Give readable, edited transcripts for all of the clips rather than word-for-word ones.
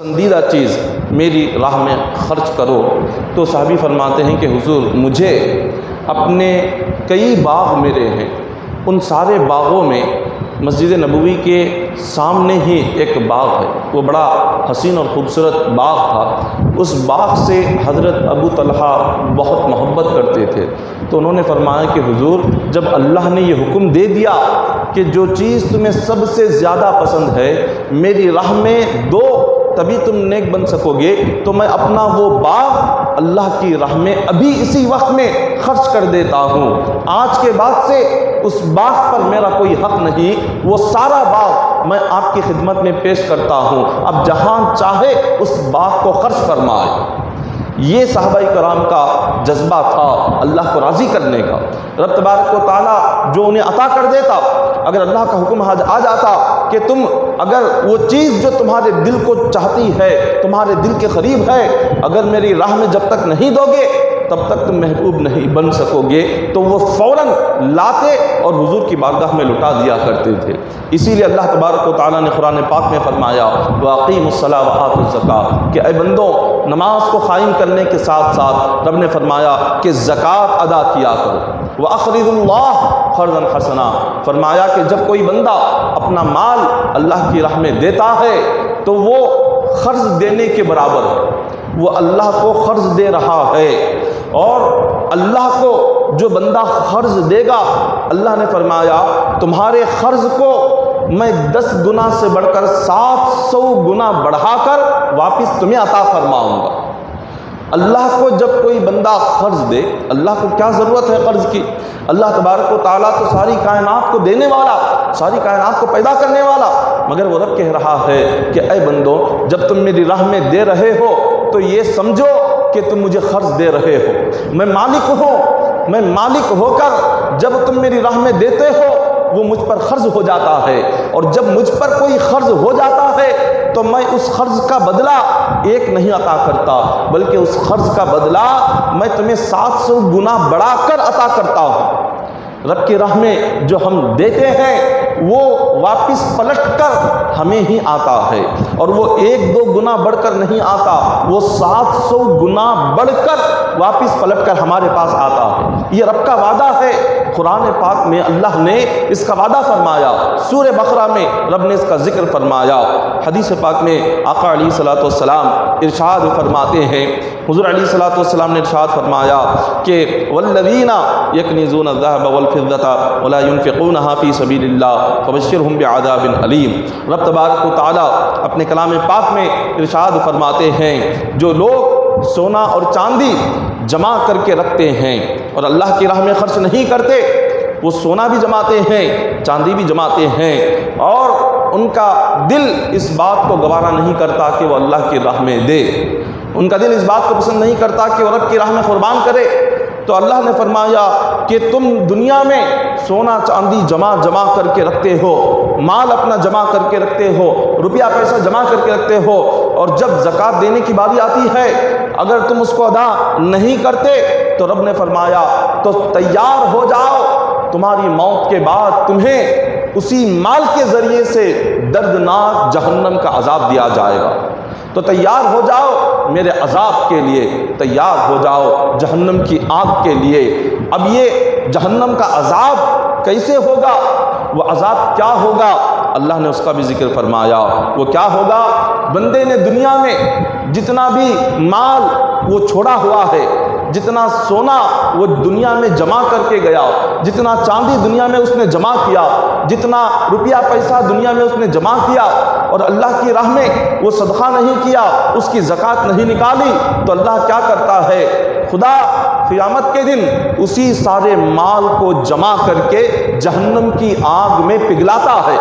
پسندیدہ چیز میری راہ میں خرچ کرو۔ تو صحابی فرماتے ہیں کہ حضور مجھے اپنے کئی باغ میرے ہیں، ان سارے باغوں میں مسجد نبوی کے سامنے ہی ایک باغ ہے، وہ بڑا حسین اور خوبصورت باغ تھا۔ اس باغ سے حضرت ابو طلحہ بہت محبت کرتے تھے۔ تو انہوں نے فرمایا کہ حضور جب اللہ نے یہ حکم دے دیا کہ جو چیز تمہیں سب سے زیادہ پسند ہے میری راہ میں دو تبھی تم نیک بن سکو گے، تو میں اپنا وہ باغ اللہ کی راہ میں ابھی اسی وقت میں خرچ کر دیتا ہوں۔ آج کے بعد سے اس باغ پر میرا کوئی حق نہیں، وہ سارا باغ میں آپ کی خدمت میں پیش کرتا ہوں، اب جہاں چاہے اس باغ کو خرچ فرمائے۔ یہ صحابہ کرام کا جذبہ تھا اللہ کو راضی کرنے کا۔ رب تبارک و تعالیٰ جو انہیں عطا کر دیتا، اگر اللہ کا حکم آ جاتا کہ تم اگر وہ چیز جو تمہارے دل کو چاہتی ہے، تمہارے دل کے قریب ہے، اگر میری راہ میں جب تک نہیں دو گے تب تک تم محبوب نہیں بن سکو گے، تو وہ فوراً لاتے اور حضور کی بارگاہ میں لٹا دیا کرتے تھے۔ اسی لیے اللہ تبارک و تعالیٰ نے قرآن پاک میں فرمایا وَأَقِیمُوا الصَّلَاةَ وَآتُوا الزَّکَاةَ کہ اے بندو نماز کو قائم کرنے کے ساتھ ساتھ رب نے فرمایا کہ زکوٰۃ ادا کیا کرو۔ وَأَقْرِضُوا اللَّهَ قَرْضًا حَسَنًا فرمایا کہ جب کوئی بندہ اپنا مال اللہ کی راہ میں دیتا ہے تو وہ قرض دینے کے برابر ہے، وہ اللہ کو قرض دے رہا ہے۔ اور اللہ کو جو بندہ قرض دے گا اللہ نے فرمایا تمہارے قرض کو میں 10 گنا سے بڑھ کر 700 گنا بڑھا کر واپس تمہیں عطا فرماؤں گا۔ اللہ کو جب کوئی بندہ قرض دے، اللہ کو کیا ضرورت ہے قرض کی؟ اللہ تبارک و تعالیٰ تو ساری کائنات کو دینے والا، ساری کائنات کو پیدا کرنے والا، مگر وہ رب کہہ رہا ہے کہ اے بندو جب تم میری راہ میں دے رہے ہو تو یہ سمجھو کہ تم مجھے قرض دے رہے ہو، میں مالک ہوں، میں مالک ہو کر جب تم میری راہ میں دیتے ہو وہ مجھ پر قرض ہو جاتا ہے، اور جب مجھ پر کوئی قرض ہو جاتا ہے تو میں اس قرض کا بدلہ ایک نہیں عطا کرتا بلکہ اس قرض کا بدلہ میں تمہیں 700 گنا بڑھا کر عطا کرتا ہوں۔ رب کی راہ میں جو ہم دیتے ہیں وہ واپس پلٹ کر ہمیں ہی آتا ہے، اور وہ 1-2 گنا بڑھ کر نہیں آتا، وہ 700 گنا بڑھ کر واپس پلٹ کر ہمارے پاس آتا ہے۔ یہ رب کا وعدہ ہے۔ قرآن پاک میں اللہ نے اس کا وعدہ فرمایا، سورہ بقرہ میں رب نے اس کا ذکر فرمایا، حدیث پاک میں آقا علیہ الصلوۃ والسلام ارشاد فرماتے ہیں، حضور علیہ الصلوۃ والسلام نے ارشاد فرمایا کہ والذین یکنزون الذهب والفضة ولا ينفقونها في سبيل الله فبشرهم بعذاب علیم۔ رب تبارک و تعالیٰ اپنے کلام پاک میں ارشاد فرماتے ہیں جو لوگ سونا اور چاندی جمع کر کے رکھتے ہیں اور اللہ کی راہ میں خرچ نہیں کرتے، وہ سونا بھی جماتے ہیں چاندی بھی جماتے ہیں اور ان کا دل اس بات کو گوارا نہیں کرتا کہ وہ اللہ کی راہ میں دے، ان کا دل اس بات کو پسند نہیں کرتا کہ وہ رب کی راہ میں قربان کرے، تو اللہ نے فرمایا کہ تم دنیا میں سونا چاندی جمع کر کے رکھتے ہو، مال اپنا جمع کر کے رکھتے ہو، روپیہ پیسہ جمع کر کے رکھتے ہو، اور جب زکوٰۃ دینے کی باری آتی ہے اگر تم اس کو ادا نہیں کرتے تو رب نے فرمایا تو تیار ہو جاؤ، تمہاری موت کے بعد تمہیں اسی مال کے ذریعے سے دردناک جہنم کا عذاب دیا جائے گا، تو تیار ہو جاؤ میرے عذاب کے لیے، تیار ہو جاؤ جہنم کی آگ کے لیے۔ اب یہ جہنم کا عذاب کیسے ہوگا، وہ عذاب کیا ہوگا، اللہ نے اس کا بھی ذکر فرمایا۔ وہ کیا ہوگا، بندے نے دنیا میں جتنا بھی مال وہ چھوڑا ہوا ہے، جتنا سونا وہ دنیا میں جمع کر کے گیا، جتنا چاندی دنیا میں اس نے جمع کیا، جتنا روپیہ پیسہ دنیا میں اس نے جمع کیا، اور اللہ کی راہ میں وہ صدقہ نہیں کیا، اس کی زکوٰۃ نہیں نکالی، تو اللہ کیا کرتا ہے، خدا قیامت کے دن اسی سارے مال کو جمع کر کے جہنم کی آگ میں پگھلاتا ہے۔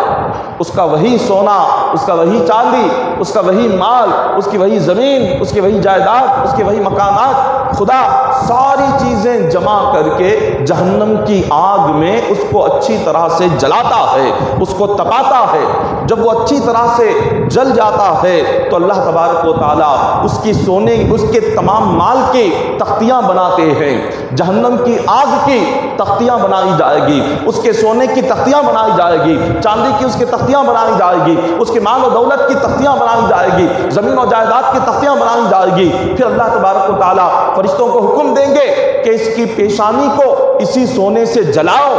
اس کا وہی سونا، اس کا وہی چاندی، اس کا وہی مال، اس کی وہی زمین، اس کی وہی جائیداد، اس کے وہی مکانات، خدا ساری چیزیں جمع کر کے جہنم کی آگ میں اس کو اچھی طرح سے جلاتا ہے، اس کو تپاتا ہے، جب وہ اچھی طرح سے جل جاتا ہے تو اللہ تبارک و تعالیٰ اس کی سونے اس کے تمام مال کی تختیاں بناتے ہیں، جہنم کی آگ کی تختیاں بنائی جائے گی، اس کے سونے کی تختیاں بنائی جائے گی، چاندی کی اس کی تختیاں بنائی جائے گی، اس کے مال و دولت کی تختیاں بنائی جائے گی، زمین و جائیداد کی تختیاں بنائی جائے گی۔ پھر اللہ تبارک و تعالیٰ فرشتوں کو حکم دیں گے کہ اس کی پیشانی کو اسی سونے سے جلاؤ،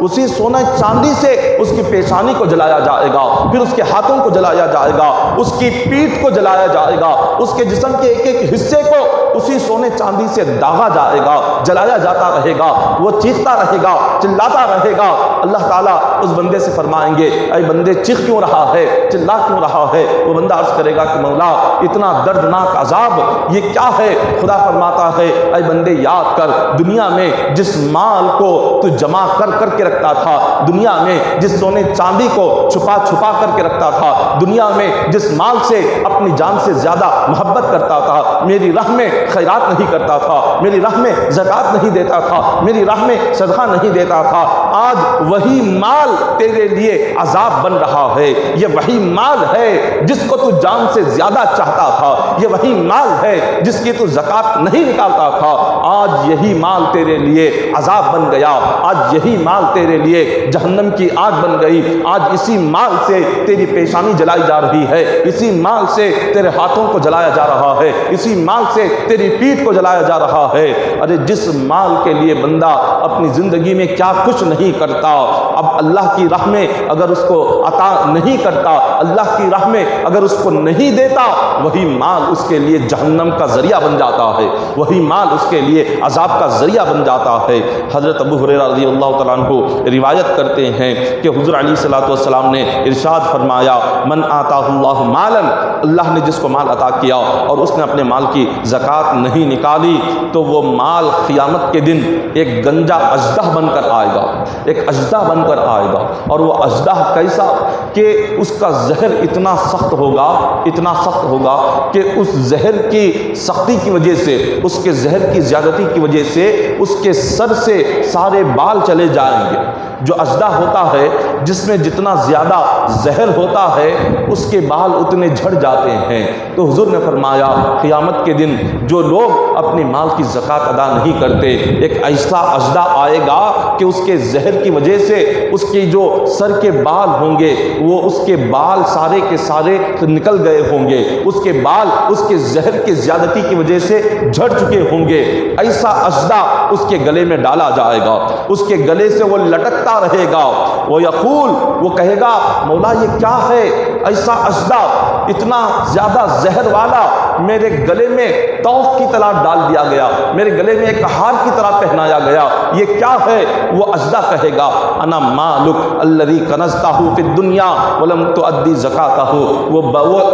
اسی سونا چاندی سے اس کی پیشانی کو جلایا جائے گا، پھر اس کے ہاتھوں کو جلایا جائے گا، اس کی پیٹھ کو جلایا جائے گا، اس کے جسم کے ایک ایک حصے کو اسی سونے چاندی سے داغا جائے گا، جلایا جاتا رہے گا، وہ چیختا رہے گا، چلاتا رہے گا۔ اللہ تعالیٰ اس بندے سے فرمائیں گے اے بندے چیخ کیوں رہا ہے، چلا کیوں رہا ہے؟ وہ بندہ عرض کرے گا کہ مولا اتنا دردناک عذاب یہ کیا ہے؟ خدا فرماتا ہے اے بندے یاد کر، دنیا میں جس مال کو تو جمع کر کر کے رکھتا تھا، دنیا میں جس سونے چاندی کو چھپا چھپا کر کے رکھتا تھا، دنیا میں جس مال سے اپنی جان سے زیادہ محبت کرتا تھا، میری راہ میں خیرات نہیں کرتا تھا، میری راہ میں زکوٰۃ نہیں دیتا تھا، میری راہ میں صدقہ نہیں دیتا تھا، آج وہی مال تیرے لیے عذاب بن رہا ہے۔ یہ وہی مال ہے جس کو تو جان سے زیادہ چاہتا تھا، یہ وہی مال ہے جس کی تو زکوٰۃ نہیں نکالتا تھا، آج یہی مال تیرے لیے عذاب بن گیا، آج یہی مال تیرے لیے جہنم کی آگ بن گئی، آج اسی مال سے تیری پیشانی جلائی جا رہی ہے، اسی مال سے تیرے ہاتھوں کو جلایا جا رہا ہے، اسی مال سے تیری پیٹھ کو جلایا جا رہا ہے۔ ارے جس مال کے لیے بندہ اپنی زندگی میں کیا کچھ نہیں کرتا، اب اللہ کی راہ میں اگر اس کو عطا نہیں کرتا، اللہ کی راہ میں اگر اس کو نہیں دیتا، وہی مال اس کے لیے جہنم کا ذریعہ بن جاتا ہے، وہی مال اس کے لیے عذاب کا ذریعہ بن جاتا ہے۔ حضرت ابو ہریرہ رضی اللہ تعالیٰ عنہ روایت کرتے ہیں کہ حضور علیہ الصلوۃ والسلام نے ارشاد فرمایا من آتاہ اللہ مالا، اللہ نے جس کو مال عطا کیا اور اس نے اپنے مال کی زکوٰۃ نہیں نکالی تو وہ مال قیامت کے دن ایک گنجا اژدہا بن کر آئے گا، ایک اژدہا بن کر آئے گا، اور وہ اژدہا کیسا کہ اس کا زہر اتنا سخت ہوگا، اتنا سخت ہوگا کہ اس زہر کی سختی کی وجہ سے، اس کے زہر کی زیادتی کی وجہ سے اس کے سر سے سارے بال چلے جائیں گے۔ جو اژدہا ہوتا ہے جس میں جتنا زیادہ زہر ہوتا ہے اس کے بال اتنے جھڑ جاتے ہیں۔ تو حضور نے فرمایا قیامت کے دن جو لوگ اپنی مال کی زکوٰۃ ادا نہیں کرتے، ایک ایسا اژدہا آئے گا کہ اس کے زہر کی وجہ سے اس کی جو سر کے بال ہوں گے وہ اس کے بال سارے کے سارے نکل گئے ہوں گے، اس کے بال اس کے زہر کی زیادتی کی وجہ سے جھڑ چکے ہوں گے۔ ایسا اژدہا اس کے گلے میں ڈالا جائے گا، اس کے گلے سے وہ لٹکتا رہے گا، وہ یقول، وہ کہے گا مولا یہ کیا ہے؟ ایسا اژدہا اتنا زیادہ زہر والا میرے گلے میں توق کی طرح ڈال دیا گیا، میرے گلے میں ایک ہار کی طرح پہنایا گیا، یہ کیا ہے؟ وہ اژدہا کہے گا انا مالک الذی کنزتہ فی الدنیا ولم تؤدی زکاتہ۔ وہ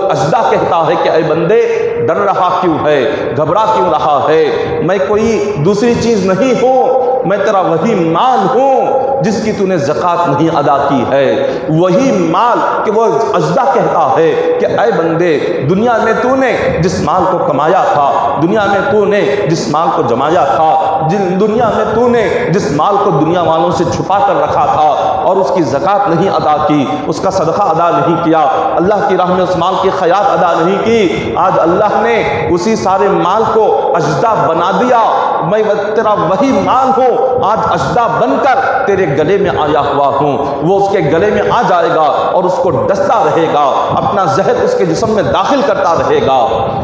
اژدہا کہتا ہے کہ اے بندے ڈر رہا کیوں ہے، گھبرا کیوں رہا ہے؟ میں کوئی دوسری چیز نہیں ہوں، میں تیرا وہی مال ہوں جس کی تو نے زکوٰۃ نہیں ادا کی ہے، وہی مال کہ وہ اژدہا کہتا ہے کہ اے بندے دنیا میں تو نے جس مال کو کمایا تھا، دنیا میں تو نے جس مال کو جمایا تھا، دنیا میں تو نے جس مال کو دنیا والوں سے چھپا کر رکھا تھا اور اس کی زکوٰۃ نہیں ادا کی، اس کا صدقہ ادا نہیں کیا، اللہ کی راہ میں اس مال کی خیرات ادا نہیں کی، آج اللہ نے اسی سارے مال کو اژدہا بنا دیا، میں تیرا وہی مال ہوں، آج اژدہا بن کر تیرے گلے میں آیا ہوا ہوں۔ وہ اس کے گلے میں آ جائے گا اور اس کو ڈستا رہے گا، اپنا زہر اس کے جسم میں داخل کرتا رہے گا۔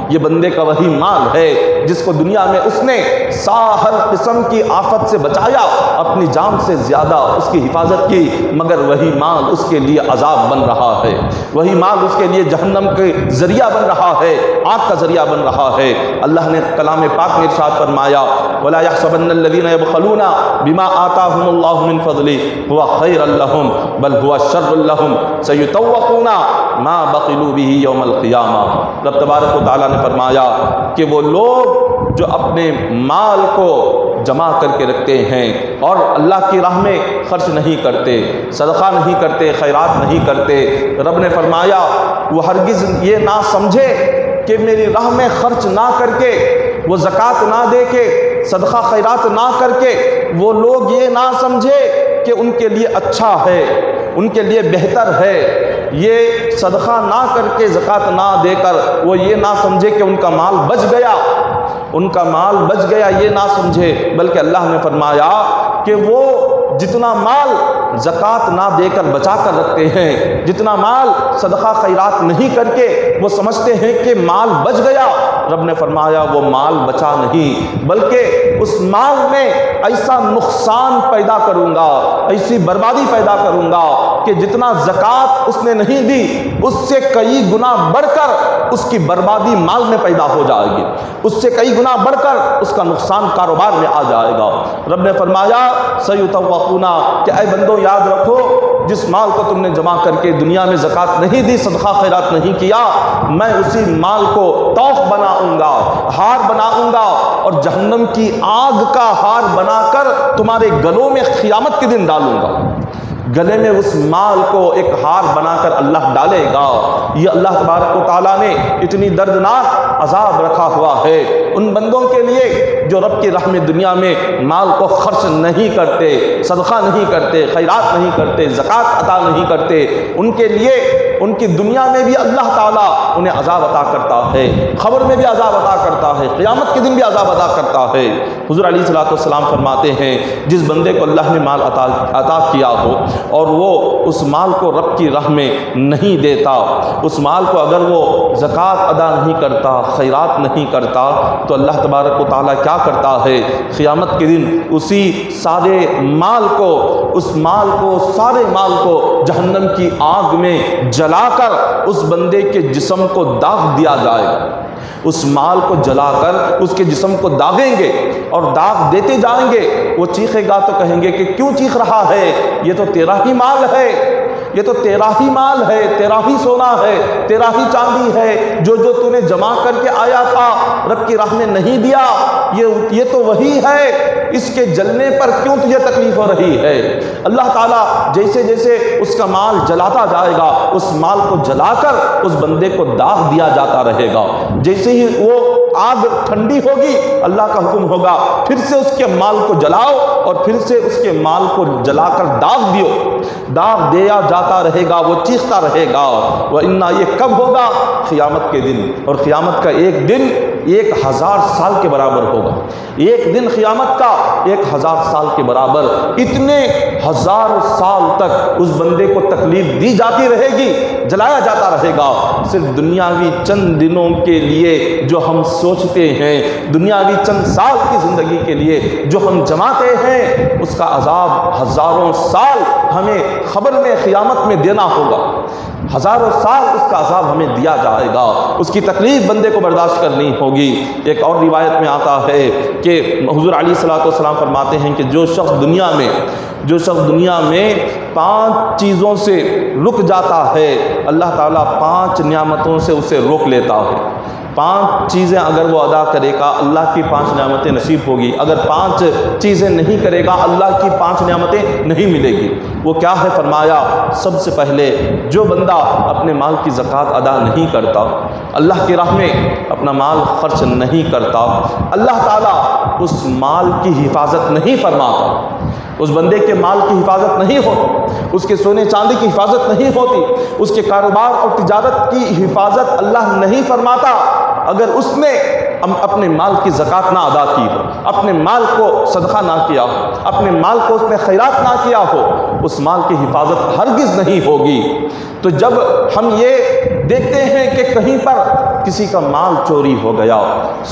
یہ بندے کا وہی مال ہے جس کو دنیا میں اس نے ہر قسم کی آفت سے بچایا، اپنی جان سے زیادہ اس کی حفاظت کی، مگر وہی مال اس کے لیے عذاب بن رہا ہے، وہی مال اس کے لیے جہنم کے ذریعہ بن رہا ہے، آگ کا ذریعہ بن رہا ہے۔ اللہ نے کلام پاک میں ارشاد فرمایا وَلَا يَحْسَبَنَّ الَّذِينَ يَبْخَلُونَ بِمَا آتَاهُمُ اللَّهُ مِنْ فَضْلِهِ هُوَ خَيْرًا لَهُمْ بَلْ هُوَ شَرٌّ لَهُمْ سَيُطَوَّقُونَ مَا بَخِلُوا بِهِ يَوْمَ الْقِيَامَةِ۔ رب تبارک و تعالیٰ نے فرمایا کہ وہ لوگ جو اپنے مال کو جمع کر کے رکھتے ہیں اور اللہ کی راہ میں خرچ نہیں کرتے، صدقہ نہیں کرتے، خیرات نہیں کرتے، رب نے فرمایا وہ ہرگز یہ نہ سمجھے کہ میری راہ میں خرچ نہ کر کے، وہ زکوٰۃ نہ دے کے، صدقہ خیرات نہ کر کے، وہ لوگ یہ نہ سمجھے کہ ان کے لیے اچھا ہے، ان کے لیے بہتر ہے، یہ صدقہ نہ کر کے زکوٰۃ نہ دے کر وہ یہ نہ سمجھے کہ ان کا مال بچ گیا، ان کا مال بچ گیا یہ نہ سمجھے، بلکہ اللہ نے فرمایا کہ وہ جتنا مال زکوٰۃ نہ دے کر بچا کر رکھتے ہیں، جتنا مال صدقہ خیرات نہیں کر کے وہ سمجھتے ہیں کہ مال بچ گیا، رب نے فرمایا وہ مال بچا نہیں، بلکہ اس مال میں ایسا نقصان پیدا کروں گا، ایسی بربادی پیدا کروں گا کہ جتنا زکوٰۃ اس نے نہیں دی اس سے کئی گنا بڑھ کر اس کی بربادی مال میں پیدا ہو جائے گی، اس سے کئی گنا بڑھ کر اس کا نقصان کاروبار میں آ جائے گا۔ رب نے فرمایا سیطوقون، کہ اے بندو یاد رکھو جس مال کو تم نے جمع کر کے دنیا میں زکوٰۃ نہیں دی، صدقہ خیرات نہیں کیا، میں اسی مال کو طوق بناؤں گا، ہار بناؤں گا، اور جہنم کی آگ کا ہار بنا کر تمہارے گلوں میں قیامت کے دن ڈالوں گا۔ گلے میں اس مال کو ایک ہار بنا کر اللہ ڈالے گا۔ یہ اللہ تبارک و تعالیٰ نے اتنی دردناک عذاب رکھا ہوا ہے ان بندوں کے لیے جو رب کی راہ میں دنیا میں مال کو خرچ نہیں کرتے، صدقہ نہیں کرتے، خیرات نہیں کرتے، زکوٰۃ عطا نہیں کرتے، ان کے لیے ان کی دنیا میں بھی اللہ تعالیٰ انہیں عذاب عطا کرتا ہے، خبر میں بھی عذاب عطا کرتا ہے، قیامت کے دن بھی عذاب عطا کرتا ہے۔ حضور علیہ الصلوۃ والسلام فرماتے ہیں جس بندے کو اللہ نے مال عطا کیا ہو اور وہ اس مال کو رب کی راہ میں نہیں دیتا، اس مال کو اگر وہ زکوٰۃ ادا نہیں کرتا، خیرات نہیں کرتا، تو اللہ تبارک و تعالیٰ کیا کرتا ہے، قیامت کے دن اسی سارے مال کو، اس مال کو، سارے مال کو جہنم کی آگ میں جلا کر اس بندے کے جسم کو داغ دیا جائے گا۔ اس مال کو جلا کر اس کے جسم کو داغیں گے اور داغ دیتے جائیں گے، وہ چیخے گا تو کہیں گے کہ کیوں چیخ رہا ہے، یہ تو تیرا ہی مال ہے، یہ تو تیرا ہی مال ہے، تیرا ہی سونا ہے، تیرا ہی چاندی ہے، جو تو نے جمع کر کے آیا تھا رب کی راہ میں نہیں دیا، یہ تو وہی ہے، اس کے جلنے پر کیوں تجھے تکلیف ہو رہی ہے۔ اللہ تعالیٰ جیسے جیسے اس کا مال جلاتا جائے گا، اس مال کو جلا کر اس بندے کو داغ دیا جاتا رہے گا۔ جیسے ہی وہ آگ ٹھنڈی ہوگی اللہ کا حکم ہوگا پھر سے اس کے مال کو جلاؤ اور پھر سے اس کے مال کو جلا کر داغ دیو، داغ دیا جاتا رہے گا، وہ چیختا رہے گا۔ وَإِنَّا یہ کب ہوگا؟ قیامت کے دن، اور قیامت کا ایک دن 1000 سال کے برابر ہوگا۔ ایک دن قیامت کا 1000 سال کے برابر، اتنے 1000 سال تک اس بندے کو تکلیف دی جاتی رہے گی، جلایا جاتا رہے گا، صرف دنیاوی چند دنوں کے لیے جو ہم سوچتے ہیں، دنیاوی چند سال کی زندگی کے لیے جو ہم جماتے ہیں، اس کا عذاب ہزاروں سال ہمیں خبر میں قیامت میں دینا ہوگا۔ ہزاروں سال اس کا عذاب ہمیں دیا جائے گا، اس کی تکلیف بندے کو برداشت کرنی ہوگی۔ ایک اور روایت میں آتا ہے کہ حضور علیہ الصلوۃ والسلام فرماتے ہیں کہ جو شخص دنیا میں 5 چیزوں سے رک جاتا ہے، اللہ تعالیٰ 5 نعمتوں سے اسے روک لیتا ہے۔ 5 چیزیں اگر وہ ادا کرے گا اللہ کی 5 نعمتیں نصیب ہوگی، اگر 5 چیزیں نہیں کرے گا اللہ کی 5 نعمتیں نہیں ملے گی۔ وہ کیا ہے؟ فرمایا سب سے پہلے جو بندہ اپنے مال کی زکوٰۃ ادا نہیں کرتا، اللہ کی راہ میں اپنا مال خرچ نہیں کرتا، اللہ تعالیٰ اس مال کی حفاظت نہیں فرماتا، اس بندے کے مال کی حفاظت نہیں ہوتی، اس کے سونے چاندی کی حفاظت نہیں ہوتی، اس کے کاروبار اور تجارت کی حفاظت اللہ نہیں فرماتا۔ اگر اس نے اپنے مال کی زکوٰۃ نہ ادا کی ہو، اپنے مال کو صدقہ نہ کیا ہو، اپنے مال کو اس نے خیرات نہ کیا ہو، اس مال کی حفاظت ہرگز نہیں ہوگی۔ تو جب ہم یہ دیکھتے ہیں کہ کہیں پر کسی کا مال چوری ہو گیا،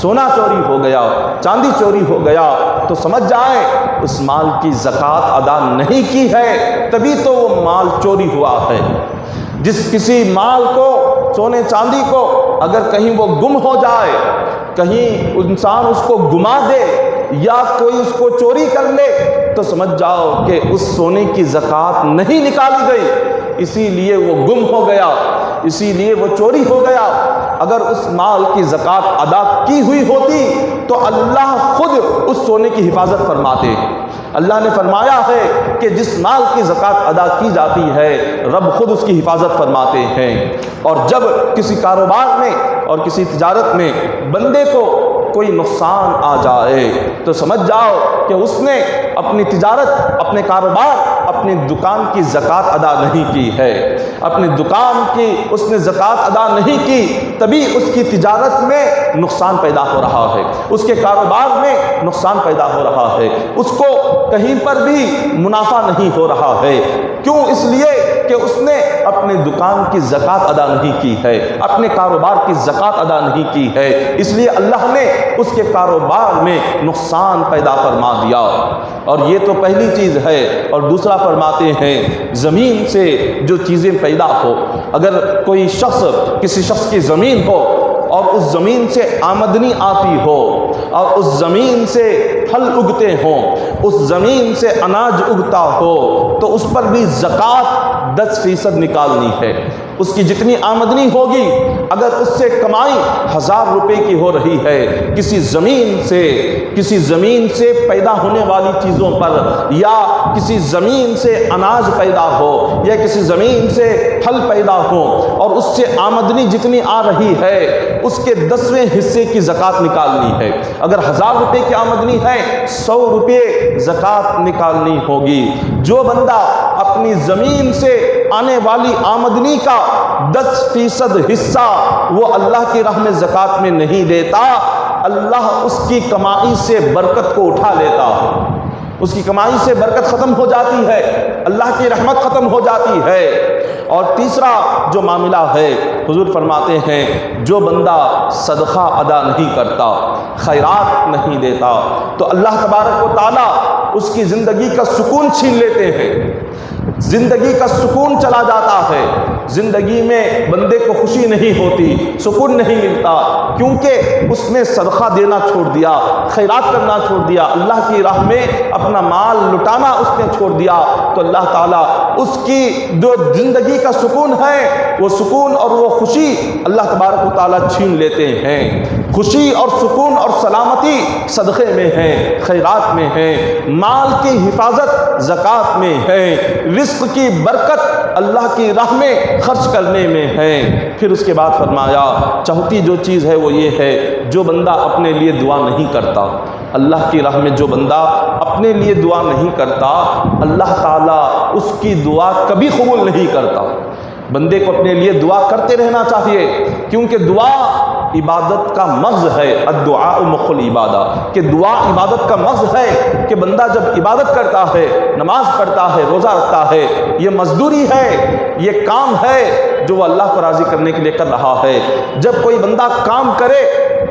سونا چوری ہو گیا، چاندی چوری ہو گیا، تو سمجھ جائیں اس مال کی زکوٰۃ ادا نہیں کی ہے، تبھی تو وہ مال چوری ہوا ہے۔ کسی مال کو، سونے چاندی کو اگر کہیں وہ گم ہو جائے، کہیں انسان اس کو گما دے یا کوئی اس کو چوری کر لے، تو سمجھ جاؤ کہ اس سونے کی زکوٰۃ نہیں نکالی گئی، اسی لیے وہ گم ہو گیا، اسی لیے وہ چوری ہو گیا۔ اگر اس مال کی زکوٰۃ ادا کی ہوئی ہوتی تو اللہ خود اس سونے کی حفاظت فرماتے۔ اللہ نے فرمایا ہے کہ جس مال کی زکوٰۃ ادا کی جاتی ہے رب خود اس کی حفاظت فرماتے ہیں۔ اور جب کسی کاروبار میں اور کسی تجارت میں بندے کو کوئی نقصان آ جائے تو سمجھ جاؤ کہ اس نے اپنی تجارت، اپنے کاروبار، اپنی دکان کی زکوٰۃ ادا نہیں کی ہے، اپنی دکان کی اس نے زکوٰۃ ادا نہیں کی، تبھی اس کی تجارت میں نقصان پیدا ہو رہا ہے، اس کے کاروبار میں نقصان پیدا ہو رہا ہے، اس کو کہیں پر بھی منافع نہیں ہو رہا ہے۔ کیوں؟ اس لیے کہ اس نے اپنے دکان کی زکوٰۃ ادا نہیں کی ہے، اپنے کاروبار کی زکوٰۃ ادا نہیں کی ہے، اس لیے اللہ نے اس کے کاروبار میں نقصان پیدا فرما دیا۔ اور یہ تو پہلی چیز ہے۔ اور دوسرا فرماتے ہیں زمین سے جو چیزیں پیدا ہو، اگر کوئی شخص کسی شخص کی زمین ہو اور اس زمین سے آمدنی آتی ہو اور اس زمین سے پھل اگتے ہوں، اس زمین سے اناج اگتا ہو، تو اس پر بھی زکوٰۃ 10% نکالنی ہے۔ اس کی جتنی آمدنی ہوگی، اگر اس سے کمائی 1000 روپے کی ہو رہی ہے، کسی زمین سے پیدا ہونے والی چیزوں پر، یا کسی زمین سے اناج پیدا ہو، یا کسی زمین سے پھل پیدا ہو، اور اس سے آمدنی جتنی آ رہی ہے اس کے 10ویں حصے کی زکوٰۃ نکالنی ہے۔ اگر 1000 روپے کی آمدنی ہے، 100 روپے زکوٰۃ نکالنی ہوگی۔ جو بندہ اپنی زمین سے آنے والی آمدنی کا 10% حصہ وہ اللہ کی راہ میں زکوٰۃ میں نہیں دیتا، اللہ اس کی کمائی سے برکت کو اٹھا لیتا ہے، اس کی کمائی سے برکت ختم ہو جاتی ہے، اللہ کی رحمت ختم ہو جاتی ہے۔ اور تیسرا جو معاملہ ہے، حضور فرماتے ہیں جو بندہ صدقہ ادا نہیں کرتا، خیرات نہیں دیتا، تو اللہ تبارک و تعالیٰ اس کی زندگی کا سکون چھین لیتے ہیں، زندگی کا سکون چلا جاتا ہے، زندگی میں بندے کو خوشی نہیں ہوتی، سکون نہیں ملتا، کیونکہ اس نے صدقہ دینا چھوڑ دیا، خیرات کرنا چھوڑ دیا، اللہ کی راہ میں اپنا مال لٹانا اس نے چھوڑ دیا، تو اللہ تعالیٰ اس کی جو زندگی کا سکون ہے، وہ سکون اور وہ خوشی اللہ تبارک و تعالیٰ چھین لیتے ہیں۔ خوشی اور سکون اور سلامتی صدقے میں ہے، خیرات میں ہے، مال کی حفاظت زکوٰۃ میں ہے، رزق کی برکت اللہ کی راہ میں خرچ کرنے میں ہے۔ پھر اس کے بعد فرمایا چوتھی جو چیز ہے وہ یہ ہے، جو بندہ اپنے لیے دعا نہیں کرتا، اللہ کی راہ میں جو بندہ اپنے لیے دعا نہیں کرتا، اللہ تعالیٰ اس کی دعا کبھی قبول نہیں کرتا۔ بندے کو اپنے لیے دعا کرتے رہنا چاہیے، کیونکہ دعا عبادت کا مغز ہے، الدعاء مخ العبادہ، کہ دعا عبادت کا مغز ہے، کہ بندہ جب عبادت کرتا ہے، نماز پڑھتا ہے، روزہ رکھتا ہے، یہ مزدوری ہے، یہ کام ہے جو وہ اللہ کو راضی کرنے کے لیے کر رہا ہے۔ جب کوئی بندہ کام کرے،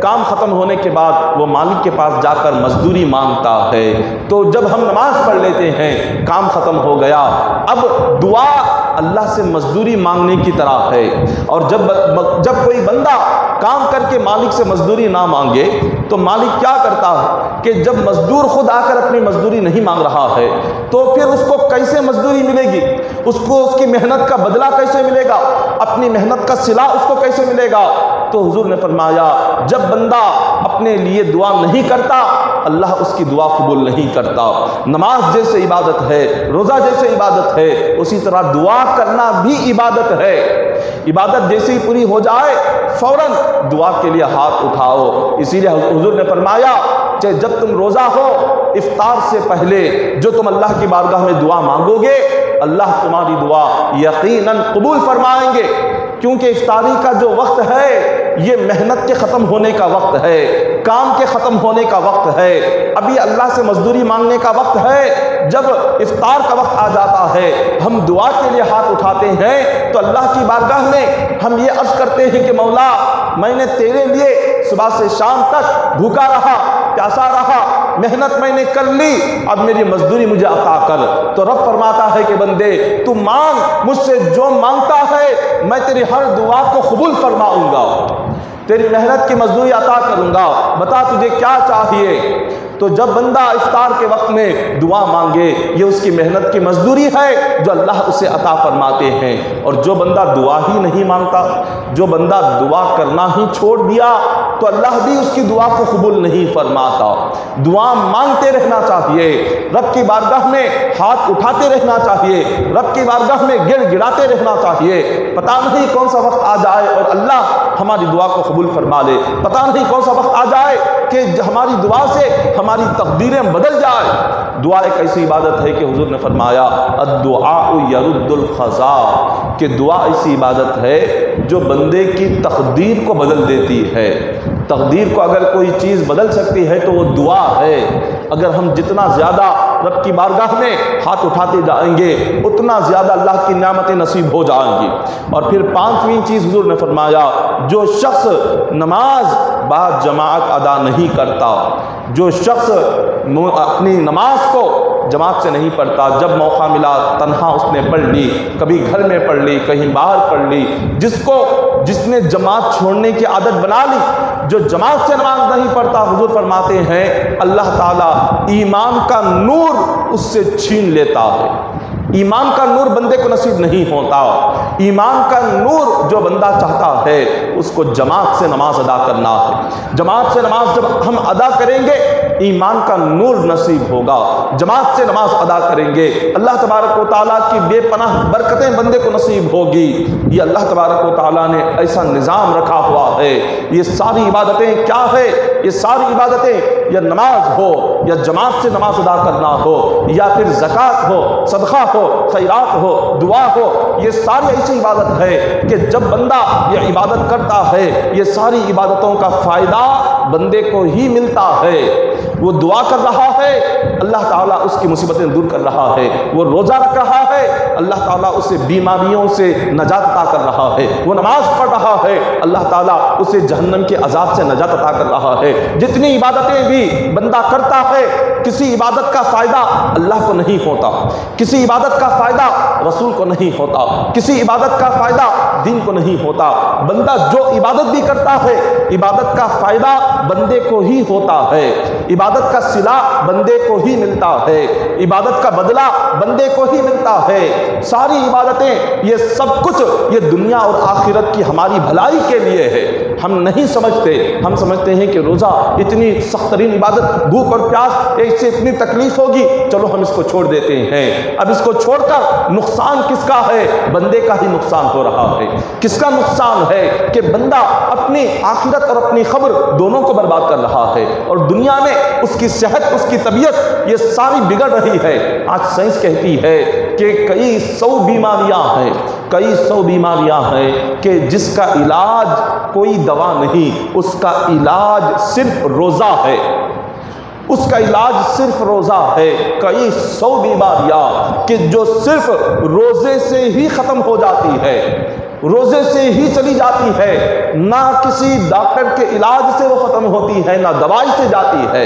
کام ختم ہونے کے بعد وہ مالک کے پاس جا کر مزدوری مانگتا ہے، تو جب ہم نماز پڑھ لیتے ہیں، کام ختم ہو گیا، اب دعا اللہ سے مزدوری مانگنے کی طرح ہے۔ اور جب کوئی بندہ کام کر کے مالک سے مزدوری نہ مانگے، تو مالک کیا کرتا ہے کہ جب مزدور خود آ کر اپنی مزدوری نہیں مانگ رہا ہے، تو پھر اس کو کیسے مزدوری ملے گی؟ اس کو اس کی محنت کا بدلہ کیسے ملے گا؟ اپنی محنت کا صلہ اس کو کیسے ملے گا؟ تو حضور نے فرمایا جب بندہ اپنے لیے دعا نہیں کرتا، اللہ اس کی دعا قبول نہیں کرتا۔ نماز جیسے عبادت ہے، روزہ جیسے عبادت ہے، اسی طرح دعا کرنا بھی عبادت ہے۔ عبادت جیسے ہی پوری ہو جائے، فوراً دعا کے لیے ہاتھ اٹھاؤ۔ اسی لیے حضور نے فرمایا کہ جب تم روزہ ہو، افطار سے پہلے جو تم اللہ کی بارگاہ میں دعا مانگو گے، اللہ تمہاری دعا یقیناً قبول فرمائیں گے، کیونکہ افطاری کا جو وقت ہے یہ محنت کے ختم ہونے کا وقت ہے، کام کے ختم ہونے کا وقت ہے، ابھی اللہ سے مزدوری مانگنے کا وقت ہے۔ جب افطار کا وقت آ جاتا ہے، ہم دعا کے لیے ہاتھ اٹھاتے ہیں، تو اللہ کی بارگاہ میں ہم یہ عرض کرتے ہیں کہ مولا، میں نے تیرے لیے صبح سے شام تک بھوکا رہا، پیاسا رہا، محنت میں نے کر لی، اب میری مزدوری مجھے عطا کر۔ تو رب فرماتا ہے کہ بندے تو مانگ، مجھ سے جو مانگتا ہے میں تیری ہر دعا کو قبول فرماؤں گا، تیری محنت کی مزدوری عطا کروں گا، بتا تجھے کیا چاہیے۔ تو جب بندہ افطار کے وقت میں دعا مانگے، یہ اس کی محنت کی مزدوری ہے جو اللہ اسے عطا فرماتے ہیں۔ اور جو بندہ دعا ہی نہیں مانگتا، جو بندہ دعا کرنا ہی چھوڑ دیا، تو اللہ بھی اس کی دعا کو قبول نہیں فرماتا۔ دعا مانگتے رہنا چاہیے، رب کی بارگاہ میں ہاتھ اٹھاتے رہنا چاہیے، رب کی بارگاہ میں گڑ گڑاتے رہنا چاہیے۔ پتہ نہیں کون سا وقت آ جائے اور اللہ ہماری دعا کو قبول فرما لے، پتہ نہیں کون سا وقت آ جائے کہ ہماری دعا سے ہماری تقدیریں بدل جائے۔ دعا ایک ایسی عبادت ہے کہ حضور نے فرمایا الدعاء یرد القضاء، کہ دعا ایسی عبادت ہے جو بندے کی تقدیر کو بدل دیتی ہے۔ تقدیر کو اگر کوئی چیز بدل سکتی ہے تو وہ دعا ہے۔ اگر ہم جتنا زیادہ رب کی بارگاہ میں ہاتھ اٹھاتے جائیں گے اتنا زیادہ اللہ کی نعمتیں نصیب ہو جائیں گی۔ اور پھر پانچویں چیز حضور نے فرمایا جو شخص نماز با جماعت ادا نہیں کرتا، جو شخص اپنی نماز کو جماعت سے نہیں پڑھتا، جب موقع ملا تنہا اس نے پڑھ لی، کبھی گھر میں پڑھ لی، کہیں باہر پڑھ لی، جس نے جماعت چھوڑنے کی عادت بنا لی، جو جماعت سے نماز نہیں پڑھتا، حضور فرماتے ہیں اللہ تعالیٰ ایمان کا نور اس سے چھین لیتا ہے۔ ایمان کا نور بندے کو نصیب نہیں ہوتا۔ ایمان کا نور جو بندہ چاہتا ہے اس کو جماعت سے نماز ادا کرنا ہے۔ جماعت سے نماز جب ہم ادا کریں گے ایمان کا نور نصیب ہوگا۔ جماعت سے نماز ادا کریں گے اللہ تبارک و تعالیٰ کی بے پناہ برکتیں بندے کو نصیب ہوگی۔ یہ اللہ تبارک و تعالیٰ نے ایسا نظام رکھا ہوا ہے۔ یہ ساری عبادتیں کیا ہے؟ یہ ساری عبادتیں یا نماز ہو یا جماعت سے نماز ادا کرنا ہو یا پھر زکوٰۃ ہو، صدقہ ہو، خیرات ہو، دعا ہو، یہ ساری ایسی عبادت ہے کہ جب بندہ یہ عبادت کرتا ہے یہ ساری عبادتوں کا فائدہ بندے کو ہی ملتا ہے۔ وہ دعا کر رہا ہے اللہ تعالیٰ اس کی مصیبتیں دور کر رہا ہے، وہ روزہ رکھ رہا ہے اللہ تعالیٰ اسے بیماریوں سے نجات عطا کر رہا ہے، وہ نماز پڑھ رہا ہے اللہ تعالیٰ اسے جہنم کے عذاب سے نجات عطا کر رہا ہے۔ جتنی عبادتیں بھی بندہ کرتا ہے کسی عبادت کا فائدہ اللہ کو نہیں ہوتا، کسی عبادت کا فائدہ رسول کو نہیں ہوتا، کسی عبادت کا فائدہ دین کو نہیں ہوتا۔ بندہ جو عبادت بھی کرتا ہے عبادت کا فائدہ بندے کو ہی ہوتا ہے، عبادت کا صلہ بندے کو ہی ملتا ہے، عبادت کا بدلہ بندے کو ہی ملتا ہے۔ ساری عبادتیں یہ سب کچھ یہ دنیا اور آخرت کی ہماری بھلائی کے لیے ہے۔ ہم نہیں سمجھتے، ہم سمجھتے ہیں کہ روزہ اتنی سخت ترین عبادت، بھوک اور پیاس اس سے اتنی تکلیف ہوگی، چلو ہم اس کو چھوڑ دیتے ہیں۔ اب اس کو چھوڑ کر نقصان کس کا ہے؟ بندے کا ہی نقصان ہو رہا ہے۔ کس کا نقصان ہے؟ کہ بندہ اپنی آخرت اور اپنی خبر دونوں کو برباد کر رہا ہے، اور دنیا میں اس کی صحت، اس کی طبیعت یہ ساری بگڑ رہی ہے۔ آج سائنس کہتی ہے کہ کئی سو بیماریاں ہیں کہ جس کا علاج کوئی دوا نہیں، اس کا علاج صرف روزہ ہے، اس کا علاج صرف روزہ ہے۔ کئی سو بیماریاں کہ جو صرف روزے سے ہی ختم ہو جاتی ہے، روزے سے ہی چلی جاتی ہے، نہ کسی ڈاکٹر کے علاج سے وہ ختم ہوتی ہے، نہ دوائی سے جاتی ہے۔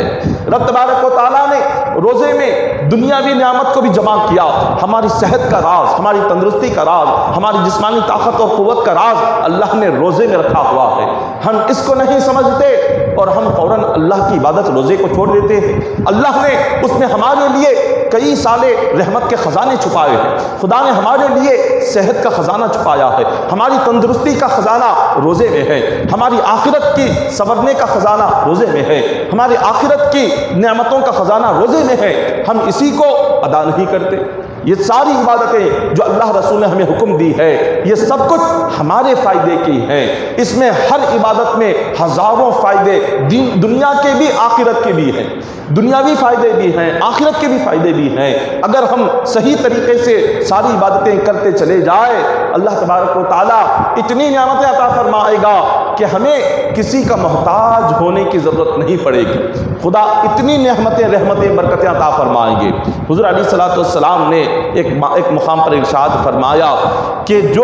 رب تبارک و تعالیٰ نے روزے میں دنیاوی نعمت کو بھی جمع کیا۔ ہماری صحت کا راز، ہماری تندرستی کا راز، ہماری جسمانی طاقت اور قوت کا راز اللہ نے روزے میں رکھا ہوا ہے۔ ہم اس کو نہیں سمجھتے اور ہم فوراً اللہ کی عبادت روزے کو چھوڑ دیتے ہیں۔ اللہ نے اس میں ہمارے لیے کئی سالے رحمت کے خزانے چھپائے ہیں۔ خدا نے ہمارے لیے صحت کا خزانہ چھپایا ہے، ہماری تندرستی کا خزانہ روزے میں ہے، ہماری آخرت کی سنورنے کا خزانہ روزے میں ہے، ہماری آخرت کی نعمتوں کا خزانہ روزے میں ہے۔ ہم اسی کو ادا نہیں کرتے۔ یہ ساری عبادتیں جو اللہ رسول نے ہمیں حکم دی ہے یہ سب کچھ ہمارے فائدے کی ہیں۔ اس میں ہر عبادت میں ہزاروں فائدے، دنیا کے بھی آخرت کے بھی ہیں، دنیاوی فائدے بھی ہیں، آخرت کے بھی فائدے بھی ہیں۔ اگر ہم صحیح طریقے سے ساری عبادتیں کرتے چلے جائیں اللہ تبارک و تعالیٰ اتنی نعمتیں عطا فرمائے گا کہ ہمیں کسی کا محتاج ہونے کی ضرورت نہیں پڑے گی۔ خدا اتنی نعمتیں، رحمتیں، برکتیں عطا فرمائیں گے۔ حضور علیہ الصلوۃ والسلام نے ایک مقام پر ارشاد فرمایا کہ جو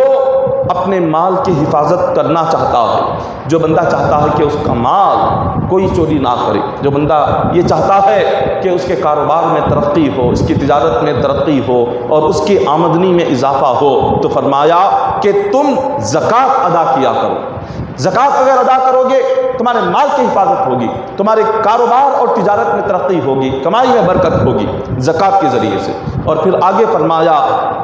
اپنے مال کی حفاظت کرنا چاہتا ہے، جو بندہ چاہتا ہے کہ اس کا مال کوئی چوری نہ کرے، جو بندہ یہ چاہتا ہے کہ اس کے کاروبار میں ترقی ہو، اس کی تجارت میں ترقی ہو اور اس کی آمدنی میں اضافہ ہو، تو فرمایا کہ تم زکوٰۃ ادا کیا کرو۔ زکوٰۃ اگر ادا کرو گے تمہارے مال کی حفاظت ہوگی، تمہارے کاروبار اور تجارت میں ترقی ہوگی، کمائی میں برکت ہوگی زکوٰۃ کے ذریعے سے۔ اور پھر آگے فرمایا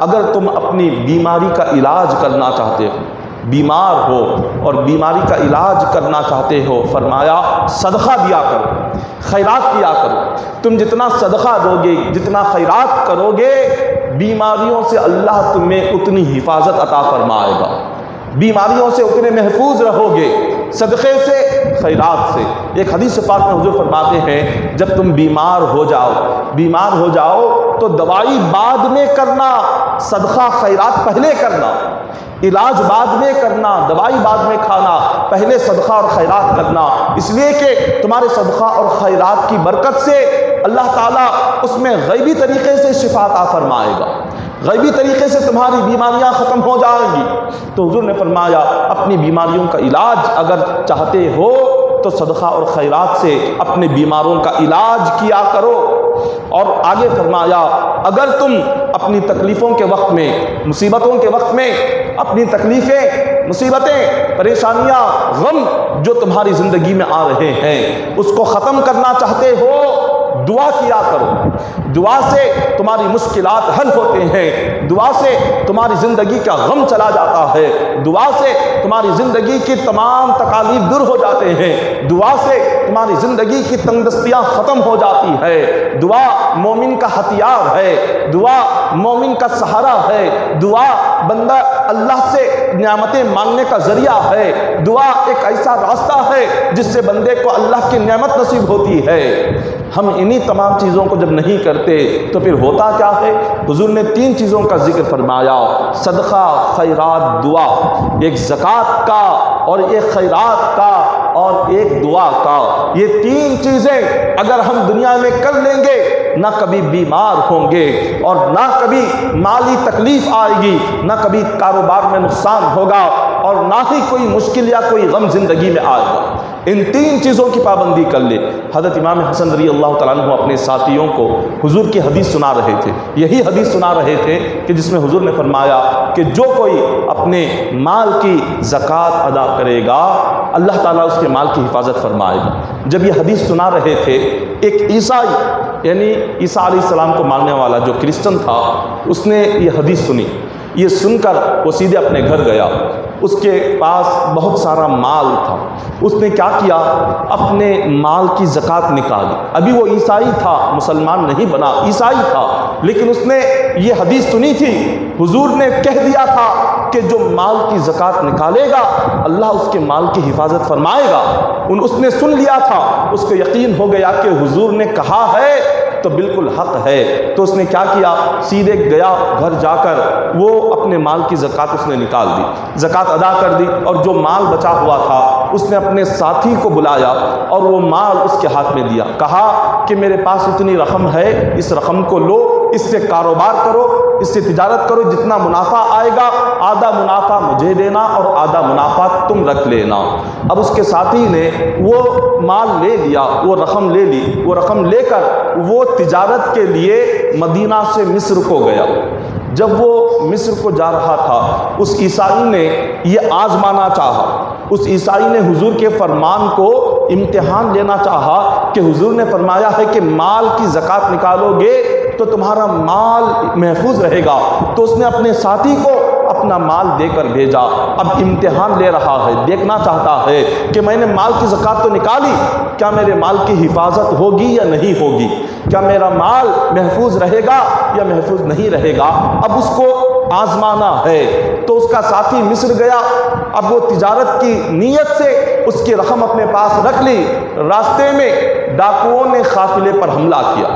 اگر تم اپنی بیماری کا علاج کرنا چاہتے ہو، بیمار ہو اور بیماری کا علاج کرنا چاہتے ہو، فرمایا صدقہ دیا کرو، خیرات کیا کرو۔ تم جتنا صدقہ دو گے، جتنا خیرات کرو گے، بیماریوں سے اللہ تمہیں اتنی حفاظت عطا فرمائے گا، بیماریوں سے اتنے محفوظ رہو گے، صدقے سے، خیرات سے۔ ایک حدیث پاک میں حضور فرماتے ہیں جب تم بیمار ہو جاؤ تو دوائی بعد میں کرنا، صدقہ خیرات پہلے کرنا، علاج بعد میں کرنا، دوائی بعد میں کھانا، پہلے صدقہ اور خیرات کرنا، اس لیے کہ تمہارے صدقہ اور خیرات کی برکت سے اللہ تعالیٰ اس میں غیبی طریقے سے شفا عطا فرمائے گا، غیبی طریقے سے تمہاری بیماریاں ختم ہو جائیں گی۔ تو حضور نے فرمایا اپنی بیماریوں کا علاج اگر چاہتے ہو تو صدقہ اور خیرات سے اپنے بیماروں کا علاج کیا کرو۔ اور آگے فرمایا اگر تم اپنی تکلیفوں کے وقت میں، مصیبتوں کے وقت میں، اپنی تکلیفیں، مصیبتیں، پریشانیاں، غم جو تمہاری زندگی میں آ رہے ہیں اس کو ختم کرنا چاہتے ہو، دعا کیا کرو۔ دعا سے تمہاری مشکلات حل ہوتے ہیں، دعا سے تمہاری زندگی کا غم چلا جاتا ہے، دعا سے تمہاری زندگی کی تمام تکالیف دور ہو جاتے ہیں، دعا سے تمہاری زندگی کی تنگدستیاں ختم ہو جاتی ہے۔ دعا مومن کا ہتھیار ہے، دعا مومن کا سہارا ہے، دعا بندہ اللہ سے نعمتیں مانگنے کا ذریعہ ہے، دعا ایک ایسا راستہ ہے جس سے بندے کو اللہ کی نعمت نصیب ہوتی ہے۔ ہم انہی تمام چیزوں کو جب نہیں کرتے تو پھر ہوتا کیا ہے؟ حضور نے 3 چیزوں کا ذکر فرمایا، صدقہ، خیرات، دعا، ایک زکوٰۃ کا اور ایک خیرات کا اور ایک دعا کا۔ یہ 3 چیزیں اگر ہم دنیا میں کر لیں گے نہ کبھی بیمار ہوں گے اور نہ کبھی مالی تکلیف آئے گی، نہ کبھی کاروبار میں نقصان ہوگا اور نہ ہی کوئی مشکل یا کوئی غم زندگی میں آئے گا۔ ان 3 چیزوں کی پابندی کر لے۔ حضرت امام حسن رضی اللہ تعالیٰ عنہ اپنے ساتھیوں کو حضور کی حدیث سنا رہے تھے، یہی حدیث سنا رہے تھے کہ جس میں حضور نے فرمایا کہ جو کوئی اپنے مال کی زکوٰۃ ادا کرے گا اللہ تعالیٰ اس کے مال کی حفاظت فرمائے گا۔ جب یہ حدیث سنا رہے تھے ایک عیسائی، یعنی عیسیٰ علیہ السلام کو ماننے والا جو کرسچن تھا، اس نے یہ حدیث سنی۔ یہ سن کر وہ سیدھے اپنے گھر گیا، اس کے پاس بہت سارا مال تھا، اس نے کیا کیا؟ اپنے مال کی زکوٰۃ نکالی۔ ابھی وہ عیسائی تھا، مسلمان نہیں بنا، عیسائی تھا، لیکن اس نے یہ حدیث سنی تھی، حضور نے کہہ دیا تھا کہ جو مال کی زکوٰۃ نکالے گا اللہ اس کے مال کی حفاظت فرمائے گا۔ اس نے سن لیا تھا، اس کو یقین ہو گیا کہ حضور نے کہا ہے تو بالکل حق ہے۔ تو اس نے کیا کیا؟ سیدھے گیا گھر جا کر وہ اپنے مال کی زکوٰۃ اس نے نکال دی، زکوٰۃ ادا کر دی، اور جو مال بچا ہوا تھا اس نے اپنے ساتھی کو بلایا اور وہ مال اس کے ہاتھ میں دیا، کہا کہ میرے پاس اتنی رقم ہے، اس رقم کو لو، اس سے کاروبار کرو، اس سے تجارت کرو، جتنا منافع آئے گا آدھا منافع مجھے دینا اور آدھا منافع تم رکھ لینا۔ اب اس کے ساتھی نے وہ مال لے لیا، وہ رقم لے لی، وہ رقم لے کر وہ تجارت کے لیے مدینہ سے مصر کو گیا۔ جب وہ مصر کو جا رہا تھا اس عیسائی نے یہ آزمانا چاہا، اس عیسائی نے حضور کے فرمان کو امتحان لینا چاہا کہ حضور نے فرمایا ہے کہ مال کی زکوٰۃ نکالو گے تو تمہارا مال محفوظ رہے گا۔ تو اس نے اپنے ساتھی کو اپنا مال دے کر بھیجا، اب امتحان لے رہا ہے، دیکھنا چاہتا ہے کہ میں نے مال کی زکوٰۃ تو نکالی، کیا میرے مال کی حفاظت ہوگی یا نہیں ہوگی، کیا میرا مال محفوظ رہے گا یا محفوظ نہیں رہے گا، اب اس کو آزمانا ہے۔ تو اس کا ساتھی مصر گیا، اب وہ تجارت کی نیت سے اس کی رقم اپنے پاس رکھ لی، راستے میں ڈاکوؤں نے قافلے پر حملہ کیا،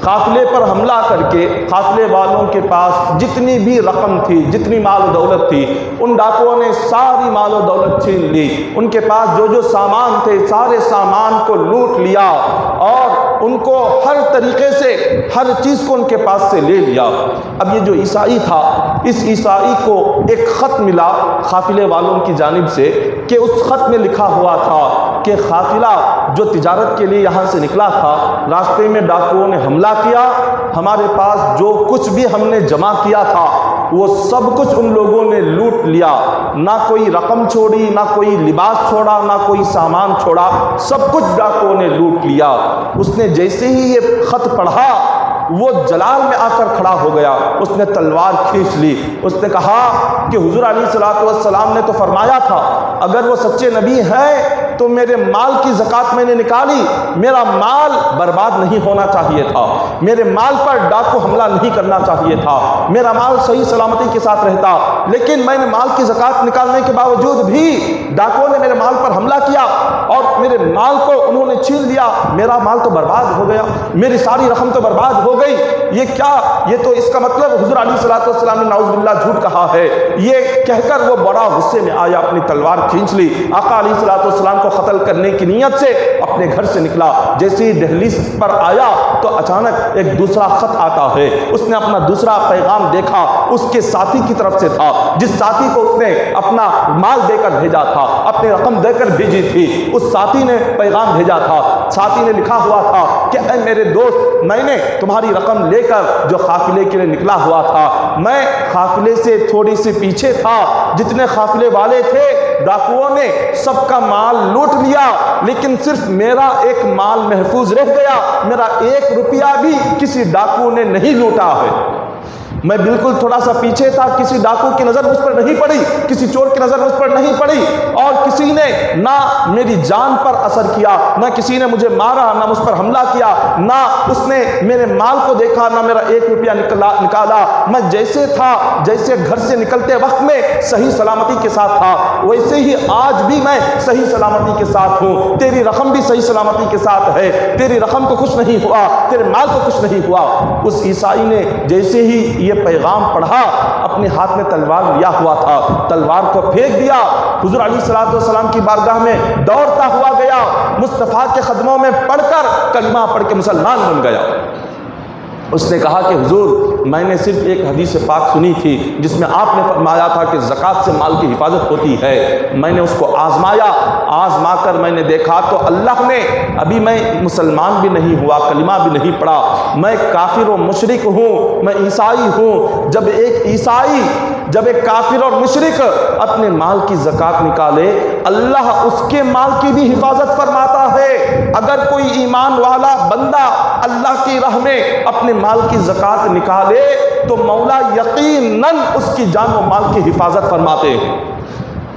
قافلے پر حملہ کر کے قافلے والوں کے پاس جتنی بھی رقم تھی، جتنی مال و دولت تھی، ان ڈاکوؤں نے ساری مال و دولت چھین لی، ان کے پاس جو جو سامان تھے سارے سامان کو لوٹ لیا اور ان کو ہر طریقے سے ہر چیز کو ان کے پاس سے لے لیا۔ اب یہ جو عیسائی تھا، اس عیسائی کو ایک خط ملا قافلے والوں کی جانب سے کہ اس خط میں لکھا ہوا تھا کہ قافلہ جو تجارت کے لیے یہاں سے نکلا تھا، راستے میں ڈاکوؤں نے حملہ کیا، ہمارے پاس جو کچھ بھی ہم نے جمع کیا تھا وہ سب کچھ ان لوگوں نے لوٹ لیا، نہ کوئی رقم چھوڑی، نہ کوئی لباس چھوڑا، نہ کوئی سامان چھوڑا، سب کچھ ڈاکوؤں نے لوٹ لیا۔ اس نے جیسے ہی یہ خط پڑھا وہ جلال میں آ کر کھڑا ہو گیا، اس نے تلوار کھینچ لی، اس نے کہا کہ حضور علیہ الصلوۃ والسلام نے تو فرمایا تھا اگر وہ سچے نبی ہیں تو میرے مال کی زکوٰۃ میں نے نکالی، میرا مال برباد نہیں ہونا چاہیے تھا، میرے مال پر ڈاکو حملہ نہیں کرنا چاہیے تھا، میرا مال صحیح سلامتی کے ساتھ رہتا، لیکن میں نے مال کی زکوٰۃ نکالنے کے باوجود بھی ڈاکوؤں نے میرے مال پر حملہ کیا اور میرے مال کو انہوں نے چھین لیا، میرا مال تو برباد ہو گیا، میری ساری رقم تو برباد ہو گئی۔ یہ کیا؟ یہ تو اس کا مطلب حضور علیہ الصلوۃ والسلام نے نعوذ باللہ جھوٹ کہا ہے۔ یہ کہہ کر وہ بڑا غصے میں آیا، اپنی تلوار کھینچ لی، آقا علیہ الصلوۃ والسلام کو قتل کرنے کی نیت سے اپنے گھر سے نکلا۔ جیسے ہی دہلیز پر آیا تو اچانک ایک دوسرا خط آتا ہے، اس نے اپنا دوسرا پیغام دیکھا، اس کے ساتھی کی طرف سے تھا، جس ساتھی کو اس نے اپنا مال دے کر بھیجا تھا، اپنی رقم دے کر بھیجی تھی، اس ساتھی نے پیغام بھیجا تھا، ساتھی نے لکھا ہوا تھا کہ اے میرے دوست، میں نے تمہاری رقم لے کر جو قافلے کے لیے نکلا ہوا تھا، میں قافلے سے تھوڑی سی پیچھے تھا، جتنے قافلے والے تھے ڈاکوؤں نے سب کا مال لوٹ لیا، لیکن صرف میرا ایک مال محفوظ رہ گیا، میرا 1 روپیہ بھی کسی ڈاکو نے نہیں لوٹا ہے۔ میں بالکل تھوڑا سا پیچھے تھا، کسی ڈاکو کی نظر مجھ پر نہیں پڑی، کسی چور کی نظر مجھ پر نہیں پڑی، اور کسی نے نہ میری جان پر اثر کیا، نہ کسی نے مجھے مارا، نہ مجھ پر حملہ کیا، نہ اس نے میرے مال کو دیکھا، نہ میرا 1 روپیہ نکالا۔ میں جیسے تھا، جیسے گھر سے نکلتے وقت میں صحیح سلامتی کے ساتھ تھا، ویسے ہی آج بھی میں صحیح سلامتی کے ساتھ ہوں، تیری رقم بھی صحیح سلامتی کے ساتھ ہے، تیری رقم کو کچھ نہیں ہوا، تیرے مال کو کچھ نہیں ہوا۔ اس عیسائی نے جیسے ہی یہ پیغام پڑھا، اپنے ہاتھ میں تلوار لیا ہوا تھا، تلوار کو پھینک دیا، حضور علیہ الصلوۃ والسلام کی بارگاہ میں دوڑتا ہوا گیا، مصطفیٰ کے قدموں میں پڑھ کر کلمہ پڑھ کے مسلمان بن گیا۔ اس نے کہا کہ حضور، میں نے صرف ایک حدیث پاک سنی تھی جس میں آپ نے فرمایا تھا کہ زکوٰۃ سے مال کی حفاظت ہوتی ہے، میں نے اس کو آزمایا، آزما کر میں نے دیکھا تو اللہ نے، ابھی میں مسلمان بھی نہیں ہوا، کلمہ بھی نہیں پڑھا، میں کافر و مشرک ہوں، میں عیسائی ہوں، جب ایک کافر اور مشرک اپنے مال کی زکوٰۃ نکالے، اللہ اس کے مال کی بھی حفاظت فرماتا ہے۔ اگر کوئی ایمان والا بندہ اللہ کی راہ میں اپنے مال کی زکوٰۃ نکالے تو مولا یقیناً اس کی جان و مال کی حفاظت فرماتے ہیں۔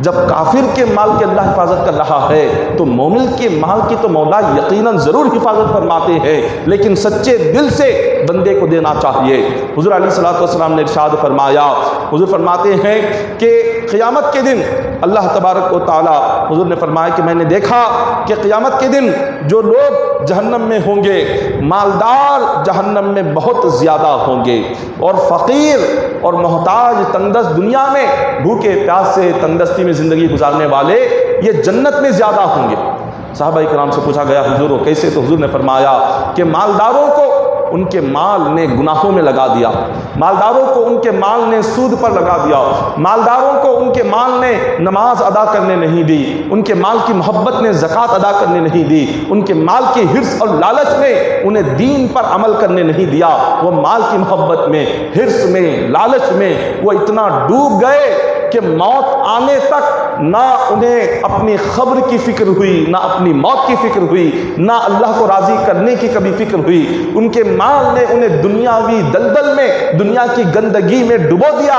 جب کافر کے مال کی اللہ حفاظت کر رہا ہے تو مومن کے مال کی تو مولا یقیناً ضرور حفاظت فرماتے ہیں، لیکن سچے دل سے بندے کو دینا چاہیے۔ حضور علیہ الصلوۃ والسلام نے ارشاد فرمایا، حضور فرماتے ہیں کہ قیامت کے دن اللہ تبارک و تعالی، حضور نے فرمایا کہ میں نے دیکھا کہ قیامت کے دن جو لوگ جہنم میں ہوں گے، مالدار جہنم میں بہت زیادہ ہوں گے، اور فقیر اور محتاج تنگدست دنیا میں بھوکے پیاس سے تنگدستی میں زندگی گزارنے والے یہ جنت میں زیادہ ہوں گے۔ صحابہ کرام سے پوچھا گیا حضور وہ کیسے؟ تو حضور نے فرمایا کہ مالداروں کو ان کے مال نے گناہوں میں لگا دیا، مالداروں کو ان کے مال نے سود پر لگا دیا، مالداروں کو ان کے مال نے نماز ادا کرنے نہیں دی، ان کے مال کی محبت نے زکوٰۃ ادا کرنے نہیں دی، ان کے مال کی حرص اور لالچ نے انہیں دین پر عمل کرنے نہیں دیا۔ وہ مال کی محبت میں، حرص میں، لالچ میں وہ اتنا ڈوب گئے کہ موت آنے تک نہ انہیں اپنی خبر کی فکر ہوئی، نہ اپنی موت کی فکر ہوئی، نہ اللہ کو راضی کرنے کی کبھی فکر ہوئی۔ ان کے مال نے انہیں دنیاوی دلدل میں، دنیا کی گندگی میں ڈبو دیا۔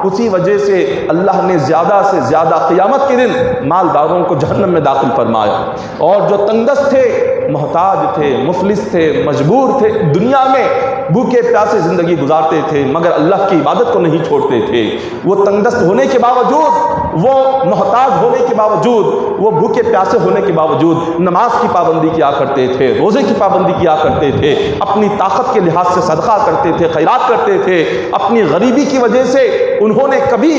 اسی وجہ سے اللہ نے زیادہ سے زیادہ قیامت کے دن مالداروں کو جہنم میں داخل فرمایا، اور جو تنگدست تھے، محتاج تھے، مفلس تھے، مجبور تھے، دنیا میں بھوکے پیاسے زندگی گزارتے تھے مگر اللہ کی عبادت کو نہیں چھوڑتے تھے، وہ تنگدست ہونے کے باوجود، وہ محتاج ہونے کے باوجود، وہ بھوکے پیاسے ہونے کے باوجود نماز کی پابندی کیا کرتے تھے، روزے کی پابندی کیا کرتے تھے، اپنی طاقت کے لحاظ سے صدقہ کرتے تھے، خیرات کرتے تھے، اپنی غریبی کی وجہ سے انہوں نے کبھی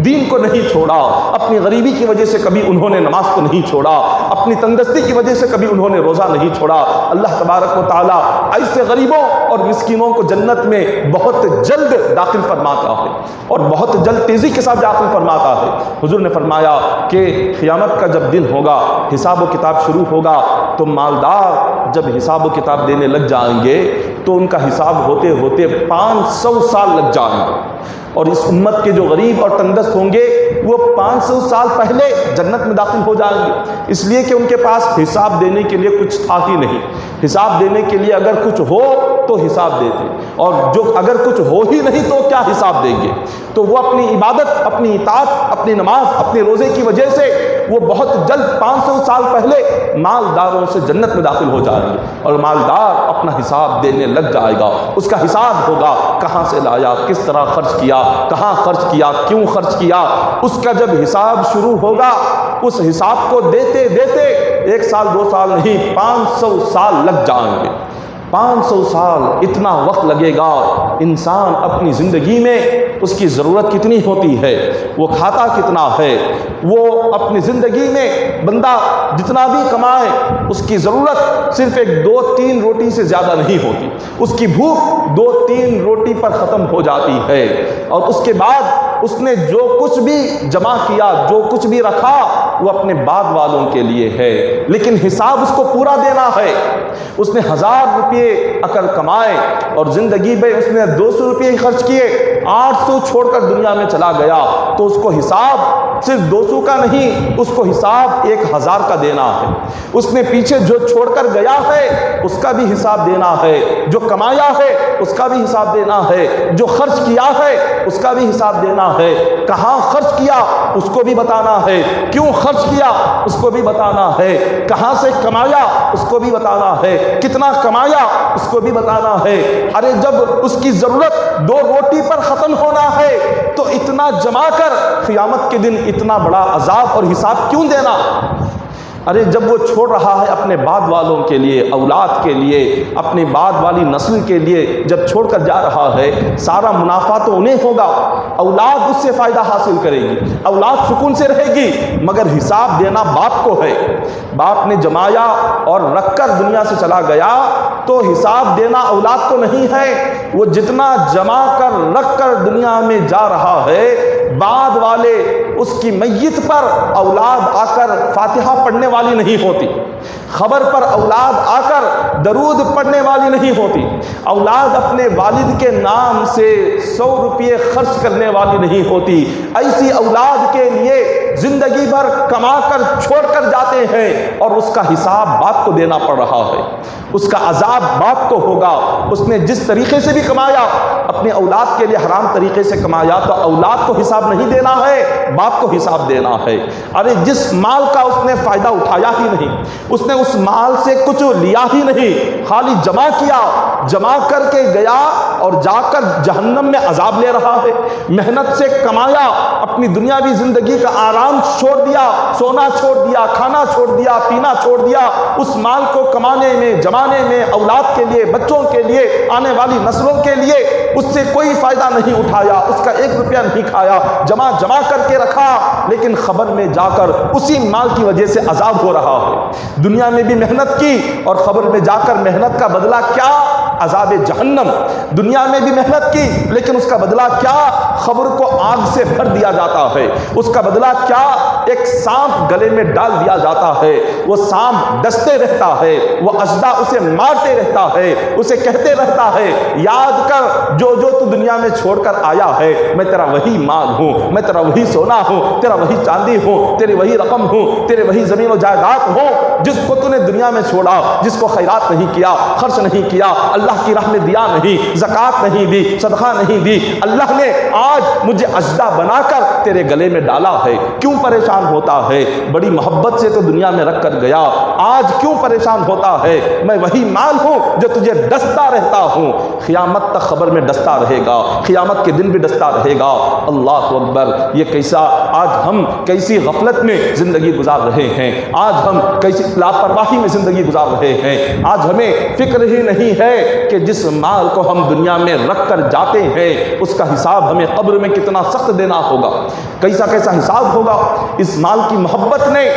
دین کو نہیں چھوڑا، اپنی غریبی کی وجہ سے کبھی انہوں نے نماز کو نہیں چھوڑا، اپنی تنگدستی کی وجہ سے کبھی انہوں نے روزہ نہیں چھوڑا۔ اللہ تبارک و تعالیٰ ایسے غریبوں اور مسکینوں کو جنت میں بہت جلد داخل فرماتا ہے، اور بہت جلد تیزی کے ساتھ داخل فرماتا ہے۔ حضور نے فرمایا کہ قیامت کا جب دن ہوگا، حساب و کتاب شروع ہوگا، تو مالدار جب حساب و کتاب دینے لگ جائیں گے تو ان کا حساب ہوتے ہوتے 500 سال لگ جائیں گے، اور اس امت کے جو غریب اور تنگدست ہوں گے وہ 500 سال پہلے جنت میں داخل ہو جائیں گے، اس لیے کہ ان کے پاس حساب دینے کے لیے کچھ تھا ہی نہیں۔ حساب دینے کے لیے اگر کچھ ہو تو حساب دیتے، اور جو اگر کچھ ہو ہی نہیں تو کیا حساب دیں گے؟ تو وہ اپنی عبادت، اپنی اطاعت، اپنی نماز، اپنے روزے کی وجہ سے وہ بہت جلد 500 سال پہلے مالداروں سے جنت میں داخل ہو جائیں گے، اور مالدار اپنا حساب دینے لگ جائے گا۔ اس کا حساب ہوگا کہاں سے لایا، کس طرح خرچ کیا، کہاں خرچ کیا، کیوں خرچ کیا۔ اس کا جب حساب شروع ہوگا، اس حساب کو دیتے دیتے 1 سال 2 سال نہیں 500 سال لگ جائیں گے۔ 500 سال اتنا وقت لگے گا۔ انسان اپنی زندگی میں اس کی ضرورت کتنی ہوتی ہے، وہ کھاتا کتنا ہے، وہ اپنی زندگی میں بندہ جتنا بھی کمائے اس کی ضرورت صرف 1-2-3 روٹی سے زیادہ نہیں ہوتی، اس کی بھوک 2-3 روٹی پر ختم ہو جاتی ہے، اور اس کے بعد اس نے جو کچھ بھی جمع کیا، جو کچھ بھی رکھا، وہ اپنے بعد والوں کے لیے ہے، لیکن حساب اس کو پورا دینا ہے۔ اس نے 1000 روپے اگر کمائے اور زندگی میں اس نے 200 روپے ہی خرچ کیے، 800 چھوڑ کر دنیا میں چلا گیا، تو اس کو حساب صرف 200 کا نہیں، اس کو حساب 1000 کا دینا ہے۔ اس نے پیچھے جو چھوڑ کر گیا ہے اس کا بھی حساب دینا ہے، جو کمایا ہے اس کا بھی حساب دینا ہے، جو خرچ کیا ہے اس کا بھی حساب دینا ہے، کہاں خرچ کیا اس کو بھی بتانا ہے، کیوں خرچ کیا اس کو بھی بتانا ہے، کہاں سے کمایا اس کو بھی بتانا ہے، کتنا کمایا اس کو بھی بتانا ہے۔ ارے جب اس کی ضرورت 2 روٹی پر ختم ہونا ہے تو اتنا جمع کر قیامت کے دن اتنا بڑا عذاب اور حساب کیوں دینا؟ ارے جب وہ چھوڑ رہا ہے اپنے بعد والوں کے لیے، اولاد کے لیے، اپنی بعد والی نسل کے لیے جب چھوڑ کر جا رہا ہے، سارا منافع تو انہیں ہوگا، اولاد اس سے فائدہ حاصل کرے گی، اولاد سکون سے رہے گی، مگر حساب دینا باپ کو ہے۔ باپ نے جمایا اور رکھ کر دنیا سے چلا گیا تو حساب دینا اولاد کو نہیں ہے۔ وہ جتنا جمع کر رکھ کر دنیا میں جا رہا ہے، بعد والے اس کی میت پر اولاد آ کر فاتحہ پڑھنے والی نہیں ہوتی، خبر پر اولاد آ کر درود پڑھنے والی نہیں ہوتی، اولاد اپنے والد کے نام سے 100 روپے خرچ کرنے والی نہیں ہوتی۔ ایسی اولاد کے لیے زندگی بھر کما کر چھوڑ کر جاتے ہیں اور اس کا حساب باپ کو دینا پڑ رہا ہے، اس کا عذاب باپ کو ہوگا۔ اس نے جس طریقے سے بھی کمایا، اپنے اولاد کے لیے حرام طریقے سے کمایا تو اولاد کو حساب نہیں دینا ہے، باپ کو حساب دینا ہے۔ ارے جس مال کا اس نے فائدہ اٹھایا ہی نہیں، اس نے اس مال سے کچھ لیا ہی نہیں، خالی جمع کیا، جمع کر کے گیا اور جا کر جہنم میں عذاب لے رہا ہے۔ محنت سے کمایا، اپنی دنیاوی زندگی کا آرام چھوڑ دیا، سونا چھوڑ دیا، کھانا چھوڑ دیا، پینا چھوڑ دیا، اس مال کو کمانے میں، جمانے میں، اولاد کے لیے، بچوں کے لیے، آنے والی نسلوں کے لیے اس سے کوئی فائدہ نہیں اٹھایا، اس کا 1 روپیہ نہیں کھایا، جمع کر کے رکھا، لیکن خبر میں جا کر اسی مال کی وجہ سے عذاب ہو رہا ہے۔ دنیا میں بھی محنت کی اور خبر میں جا کر محنت کا بدلہ کیا؟ عذاب جہنم۔ دنیا میں بھی محنت کی لیکن اس کا بدلہ کیا؟ خبر کو آگ سے بھر دیا جاتا ہے۔ اس کا بدلہ کیا؟ ایک سانپ گلے میں ڈال دیا جاتا ہے، وہ سانپ ڈستے رہتا ہے، وہ اژدھا اسے مارتے رہتا ہے، اسے کہتے رہتا ہے یاد کر جو تو دنیا میں چھوڑ کر آیا ہے، میں تیرا وہی مال ہوں، میں تیرا وہی سونا ہوں، تیرا وہی چاندی ہوں، تیری وہی رقم ہوں، تیرے وہی زمین و جائیداد ہوں، جس کو تو نے دنیا میں چھوڑا، جس کو خیرات نہیں کیا، خرچ نہیں کیا، اللہ کی راہ میں دیا نہیں، زکوٰۃ نہیں دی، صدقہ نہیں دی، اللہ نے آج مجھے اژدھا بنا کر تیرے گلے میں ڈالا ہے، کیوں پریشان ہوتا ہے؟ بڑی محبت سے تو دنیا میں رکھ کر گیا، آج کیوں پریشان ہوتا ہے؟ میں وہی مال ہوں جو تجھے ڈستا رہتا ہوں، قیامت تک خبر میں ڈستا رہے گا، قیامت کے دن بھی ڈستا رہے گا۔ اللہ اکبر! یہ کیسا آج ہم کیسی غفلت میں زندگی گزار رہے ہیں، آج ہم کیسی لاپرواہی میں زندگی گزار رہے ہیں، آج ہمیں فکر ہی نہیں ہے کہ جس مال کو ہم دنیا میں رکھ کر جاتے ہیں اس کا حساب ہمیں قبر میں کتنا سخت دینا ہوگا، کیسا حساب ہوگا۔ اس مال کی محبت نے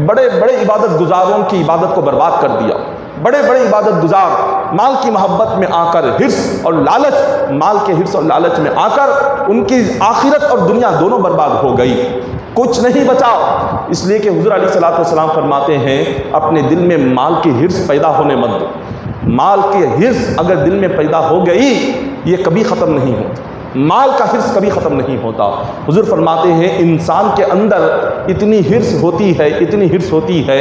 بڑے بڑے عبادت گزاروں کی عبادت کو برباد کر دیا۔ بڑے بڑے عبادت گزار مال کی محبت میں آ کر حرص اور لالچ، مال کے حرص اور لالچ میں آ کر ان کی آخرت اور دنیا دونوں برباد ہو گئی، کچھ نہیں بچا۔ اس لیے کہ حضور علیہ الصلوۃ والسلام فرماتے ہیں اپنے دل میں مال کی حرص پیدا ہونے مت دو۔ مال کی حرص اگر دل میں پیدا ہو گئی یہ کبھی ختم نہیں ہوتی، مال کا حرص کبھی ختم نہیں ہوتا۔ حضور فرماتے ہیں انسان کے اندر اتنی حرص ہوتی ہے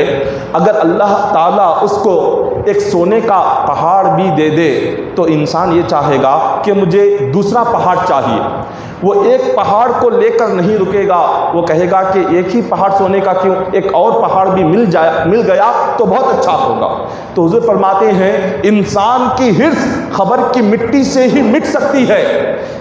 اگر اللہ تعالیٰ اس کو ایک سونے کا پہاڑ بھی دے دے تو انسان یہ چاہے گا کہ مجھے دوسرا پہاڑ چاہیے۔ وہ ایک پہاڑ کو لے کر نہیں رکے گا، وہ کہے گا کہ ایک ہی پہاڑ سونے کا کیوں، ایک اور پہاڑ بھی مل گیا تو بہت اچھا ہوگا۔ تو حضور فرماتے ہیں انسان کی حرص قبر کی مٹی سے ہی مٹ سکتی ہے۔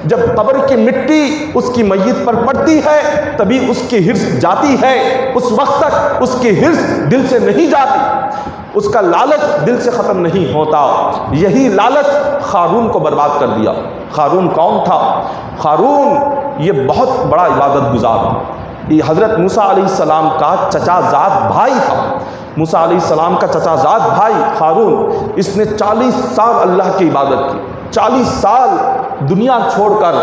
جب قبر کی مٹی اس کی میت پر پڑتی ہے تبھی اس کی حرص جاتی ہے، اس وقت تک اس کی حرص دل سے نہیں جاتی، اس کا لالچ دل سے ختم نہیں ہوتا۔ یہی لالچ قارون کو برباد کر دیا۔ قارون کون تھا؟ قارون یہ بہت بڑا عبادت گزار تھا، یہ حضرت موسیٰ علیہ السلام کا چچا زاد بھائی تھا۔ موسیٰ علیہ السلام کا چچا زاد بھائی قارون، اس نے 40 سال اللہ کی عبادت کی، 40 سال دنیا چھوڑ کر،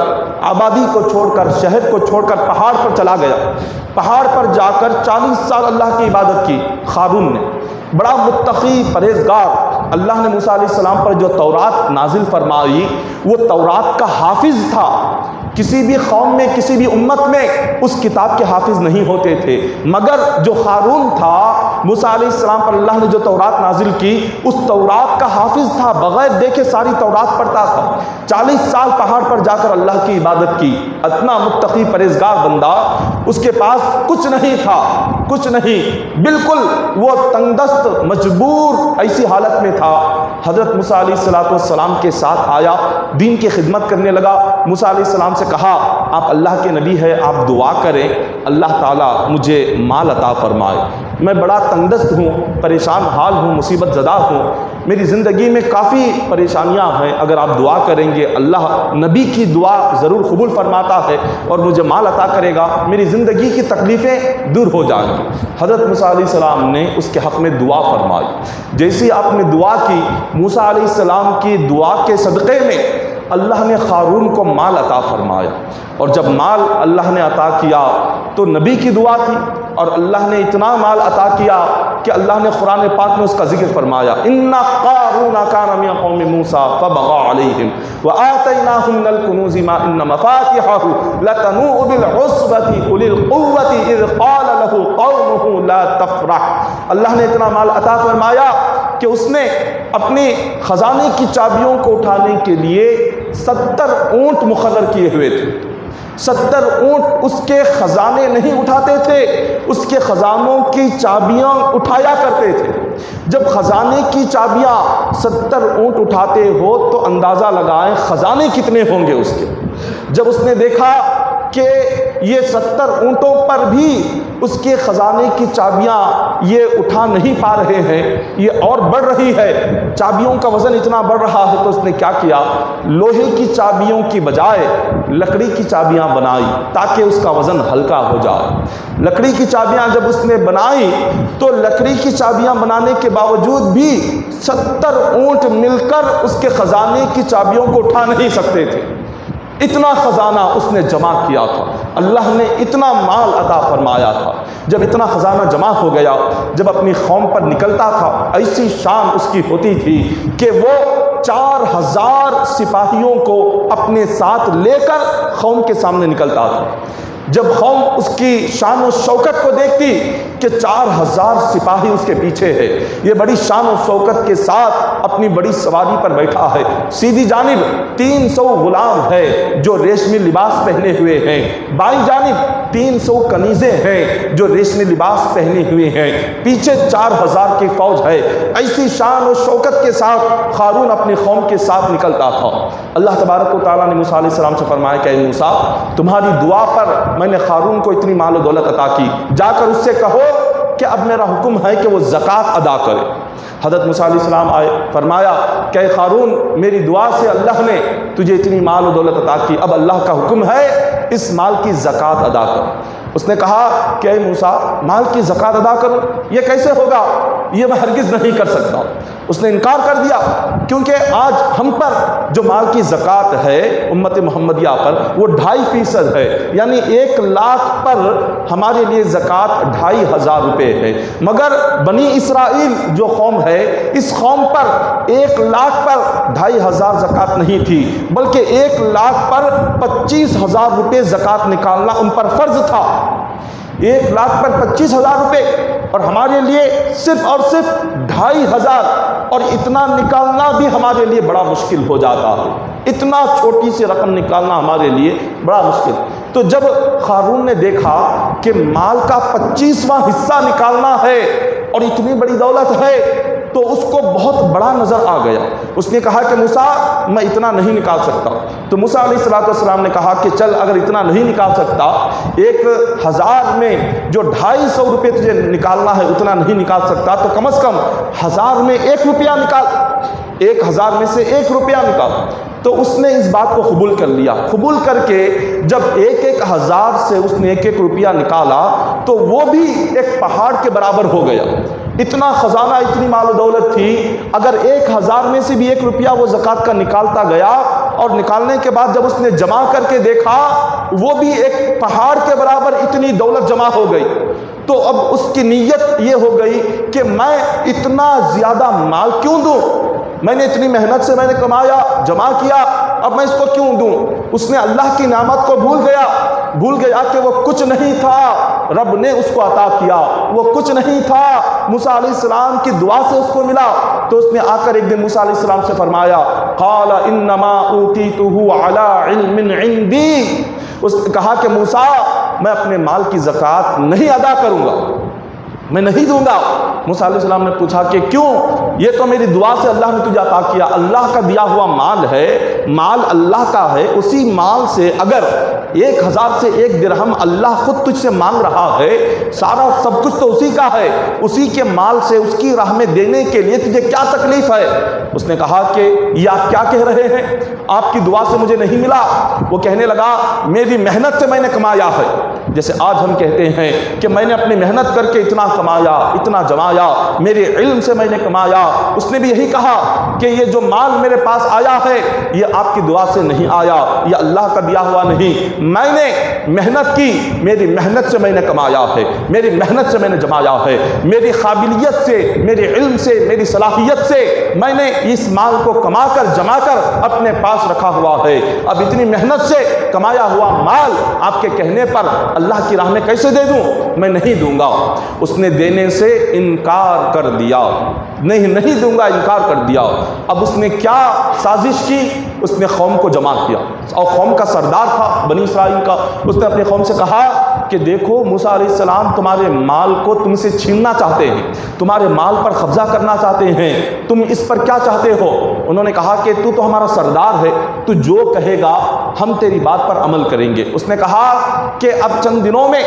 آبادی کو چھوڑ کر، شہر کو چھوڑ کر پہاڑ پر چلا گیا۔ پہاڑ پر جا کر 40 سال اللہ کی عبادت کی قارون نے، بڑا متقی پرہیزگار۔ اللہ نے موسیٰ علیہ السلام پر جو تورات نازل فرمائی وہ تورات کا حافظ تھا۔ کسی بھی قوم میں، کسی بھی امت میں اس کتاب کے حافظ نہیں ہوتے تھے، مگر جو قارون تھا موسیٰ علیہ السلام پر اللہ نے جو تورات نازل کی اس تورات کا حافظ تھا، بغیر دیکھے ساری تورات پڑھتا تھا۔ 40 سال پہاڑ پر جا کر اللہ کی عبادت کی، اتنا متقی پرہیزگار بندہ، اس کے پاس کچھ نہیں تھا، کچھ نہیں، بالکل وہ تنگ دست مجبور ایسی حالت میں تھا۔ حضرت موسیٰ علیہ السلام کے ساتھ آیا، دین کی خدمت کرنے لگا۔ موسیٰ علیہ السلام سے کہا آپ اللہ کے نبی ہیں، آپ دعا کریں اللہ تعالیٰ مجھے مال عطا فرمائے، میں بڑا تنگ دست ہوں، پریشان حال ہوں، مصیبت زدہ ہوں، میری زندگی میں کافی پریشانیاں ہیں، اگر آپ دعا کریں گے اللہ نبی کی دعا ضرور قبول فرماتا ہے اور مجھے مال عطا کرے گا، میری زندگی کی تکلیفیں دور ہو جائیں گی۔ حضرت موسیٰ علیہ السلام نے اس کے حق میں دعا فرمائی۔ جیسی آپ نے دعا کی، موسیٰ علیہ السلام کی دعا کے صدقے میں اللہ نے قارون کو مال عطا فرمایا، اور جب مال اللہ نے عطا کیا تو نبی کی دعا تھی، اور اللہ نے اتنا مال عطا کیا کہ اللہ نے قرآن پاک میں اس کا ذکر فرمایا، ان قارون کان من قوم موسیٰ فبغى علیہم وآتیناہ من الکنوز ما ان مفاتحہ لتنوء بالعصبۃ اولي القوۃ اذ قال له قومہ لا تفرح۔ اللہ نے اتنا مال عطا فرمایا کہ اس نے اپنے خزانے کی چابیوں کو اٹھانے کے لیے 70 اونٹ مقرر کیے ہوئے تھے۔ 70 اونٹ اس کے خزانے نہیں اٹھاتے تھے، اس کے خزانوں کی چابیاں اٹھایا کرتے تھے۔ جب خزانے کی چابیاں 70 اونٹ اٹھاتے ہو تو اندازہ لگائیں خزانے کتنے ہوں گے اس کے۔ جب اس نے دیکھا کہ یہ 70 اونٹوں پر بھی اس کے خزانے کی چابیاں یہ اٹھا نہیں پا رہے ہیں، یہ اور بڑھ رہی ہے، چابیوں کا وزن اتنا بڑھ رہا ہے، تو اس نے کیا کیا، لوہے کی چابیوں کی بجائے لکڑی کی چابیاں بنائی تاکہ اس کا وزن ہلکا ہو جائے۔ لکڑی کی چابیاں جب اس نے بنائی تو لکڑی کی چابیاں بنانے کے باوجود بھی 70 اونٹ مل کر اس کے خزانے کی چابیوں کو اٹھا نہیں سکتے تھے۔ اتنا خزانہ اس نے جمع کیا تھا، اللہ نے اتنا مال عطا فرمایا تھا۔ جب اتنا خزانہ جمع ہو گیا، جب اپنی قوم پر نکلتا تھا، ایسی شان اس کی ہوتی تھی کہ وہ 4000 سپاہیوں کو اپنے ساتھ لے کر قوم کے سامنے نکلتا تھا۔ جب قوم اس کی شان و شوکت کو دیکھتی کہ 4000 سپاہی اس کے پیچھے ہے، یہ بڑی شان و شوکت کے ساتھ اپنی بڑی سواری پر بیٹھا ہے، سیدھی جانب 300 غلام ہے جو ریشمی لباس پہنے ہوئے ہیں، بائیں جانب 300 کنیزیں ہیں جو ریشمی لباس پہنے ہوئے ہیں، پیچھے 4000 کی فوج ہے۔ ایسی شان و شوکت کے ساتھ قارون اپنی قوم کے ساتھ نکلتا تھا۔ اللہ تبارک و تعالیٰ نے موسیٰ علیہ السلام سے فرمایا کہ اے موسیٰ، تمہاری دعا پر میں نے قارون کو اتنی مال و دولت عطا کی، جا کر اس سے کہو کہ اب میرا حکم ہے کہ وہ زکوٰۃ ادا کرے۔ حضرت موسیٰ علیہ السلام آئے، فرمایا کہ اے قارون، میری دعا سے اللہ نے تجھے اتنی مال و دولت عطا کی، اب اللہ کا حکم ہے اس مال کی زکوٰۃ ادا کر۔ اس نے کہا کہ اے موسیٰ، مال کی زکوٰۃ ادا کروں، یہ کیسے ہوگا؟ یہ میں ہرگز نہیں کر سکتا۔ اس نے انکار کر دیا، کیونکہ آج ہم پر جو مال کی زکوٰۃ ہے امت محمدیہ پر وہ 2.5% ہے، یعنی 1 لاکھ پر ہمارے لیے زکوٰۃ 2,500 روپے ہے۔ مگر بنی اسرائیل جو قوم ہے، اس قوم پر 1 لاکھ پر 2,500 زکوٰۃ نہیں تھی، بلکہ 1 لاکھ پر 25,000 روپے زکوٰۃ نکالنا ان پر فرض تھا۔ 1 لاکھ پر 25,000 روپے، اور ہمارے لیے صرف اور صرف 2,500، اور اتنا نکالنا بھی ہمارے لیے بڑا مشکل ہو جاتا ہے۔ اتنا چھوٹی سی رقم نکالنا ہمارے لیے بڑا مشکل۔ تو جب قارون نے دیکھا کہ مال کا 25واں حصہ نکالنا ہے اور اتنی بڑی دولت ہے، تو اس کو بہت بڑا نظر آ گیا۔ اس نے کہا کہ موسیٰ میں اتنا نہیں نکال سکتا۔ تو موسیٰ علیہ السلام نے کہا کہ چل، اگر اتنا نہیں نکال سکتا، 1,000 میں جو 250 روپے تجھے نکالنا ہے اتنا نہیں نکال سکتا، تو کم از کم 1000 میں 1 روپیہ نکال، 1000 میں سے 1 روپیہ نکال۔ تو اس نے اس بات کو قبول کر لیا۔ قبول کر کے جب 1,000 سے اس نے 1 روپیہ نکالا، تو وہ بھی ایک پہاڑ کے برابر ہو گیا۔ اتنا خزانہ، اتنی مال و دولت تھی، اگر 1,000 میں سے بھی 1 روپیہ وہ زکوٰۃ کا نکالتا گیا، اور نکالنے کے بعد جب اس نے جمع کر کے دیکھا، وہ بھی ایک پہاڑ کے برابر اتنی دولت جمع ہو گئی۔ تو اب اس کی نیت یہ ہو گئی کہ میں اتنا زیادہ مال کیوں دوں؟ میں نے اتنی محنت سے میں نے کمایا، جمع کیا، اب میں اس کو کیوں دوں؟ اس نے اللہ کی نعمت کو بھول گیا کہ وہ کچھ نہیں تھا، رب نے اس کو عطا کیا، وہ کچھ نہیں تھا، موسیٰ علیہ السلام کی دعا سے اس کو ملا۔ تو اس نے آ کر ایک دن موسیٰ علیہ السلام سے فرمایا، قال انما اوتیتہ علی علم عندی۔ اس نے کہا کہ موسیٰ، میں اپنے مال کی زکوٰۃ نہیں ادا کروں گا، میں نہیں دوں گا۔ موسیٰ علیہ السلام نے پوچھا کہ کیوں؟ یہ تو میری دعا سے اللہ نے تجھے عطا کیا، اللہ کا دیا ہوا مال ہے، مال اللہ کا ہے، اسی مال سے اگر 1,000 سے 1 درہم اللہ خود تجھ سے مانگ رہا ہے، سارا سب کچھ تو اسی کا ہے، اسی کے مال سے اس کی راہ میں دینے کے لیے تجھے کیا تکلیف ہے؟ اس نے کہا کہ یہ آپ کیا کہہ رہے ہیں؟ آپ کی دعا سے مجھے نہیں ملا۔ وہ کہنے لگا، میری محنت سے میں نے کمایا ہے۔ جیسے آج ہم کہتے ہیں کہ میں نے اپنی محنت کر کے اتنا کمایا، اتنا جمایا، میرے علم سے میں نے کمایا۔ اس نے بھی یہی کہا کہ یہ جو مال میرے پاس آیا ہے، یہ آپ کی دعا سے نہیں آیا، یہ اللہ کا دیا ہوا نہیں، میں نے محنت کی، میری محنت سے میں نے کمایا ہے، میری محنت سے میں نے جمایا ہے، میری قابلیت سے، میرے علم سے، میری صلاحیت سے میں نے اس مال کو کما کر جما کر اپنے پاس رکھا ہوا ہے۔ اب اتنی محنت سے کمایا ہوا مال آپ کے کہنے پر اللہ کی راہ میں کیسے دے دوں؟ میں نہیں دوں گا۔ اس نے دینے سے انکار کر دیا، نہیں دوں گا، انکار کر دیا۔ اب اس نے کیا سازش کی؟ اس نے قوم کو جمع کیا، اور قوم کا سردار تھا بنی اسرائیل کا۔ اس نے اپنی قوم سے کہا کہ دیکھو، موسیٰ علیہ السلام تمہارے مال کو تم سے چھیننا چاہتے ہیں، تمہارے مال پر قبضہ کرنا چاہتے ہیں، تم اس پر کیا چاہتے ہو؟ انہوں نے کہا کہ تو ہمارا سردار ہے، تو جو کہے گا ہم تیری بات پر عمل کریں گے۔ اس نے کہا کہ اب چند دنوں میں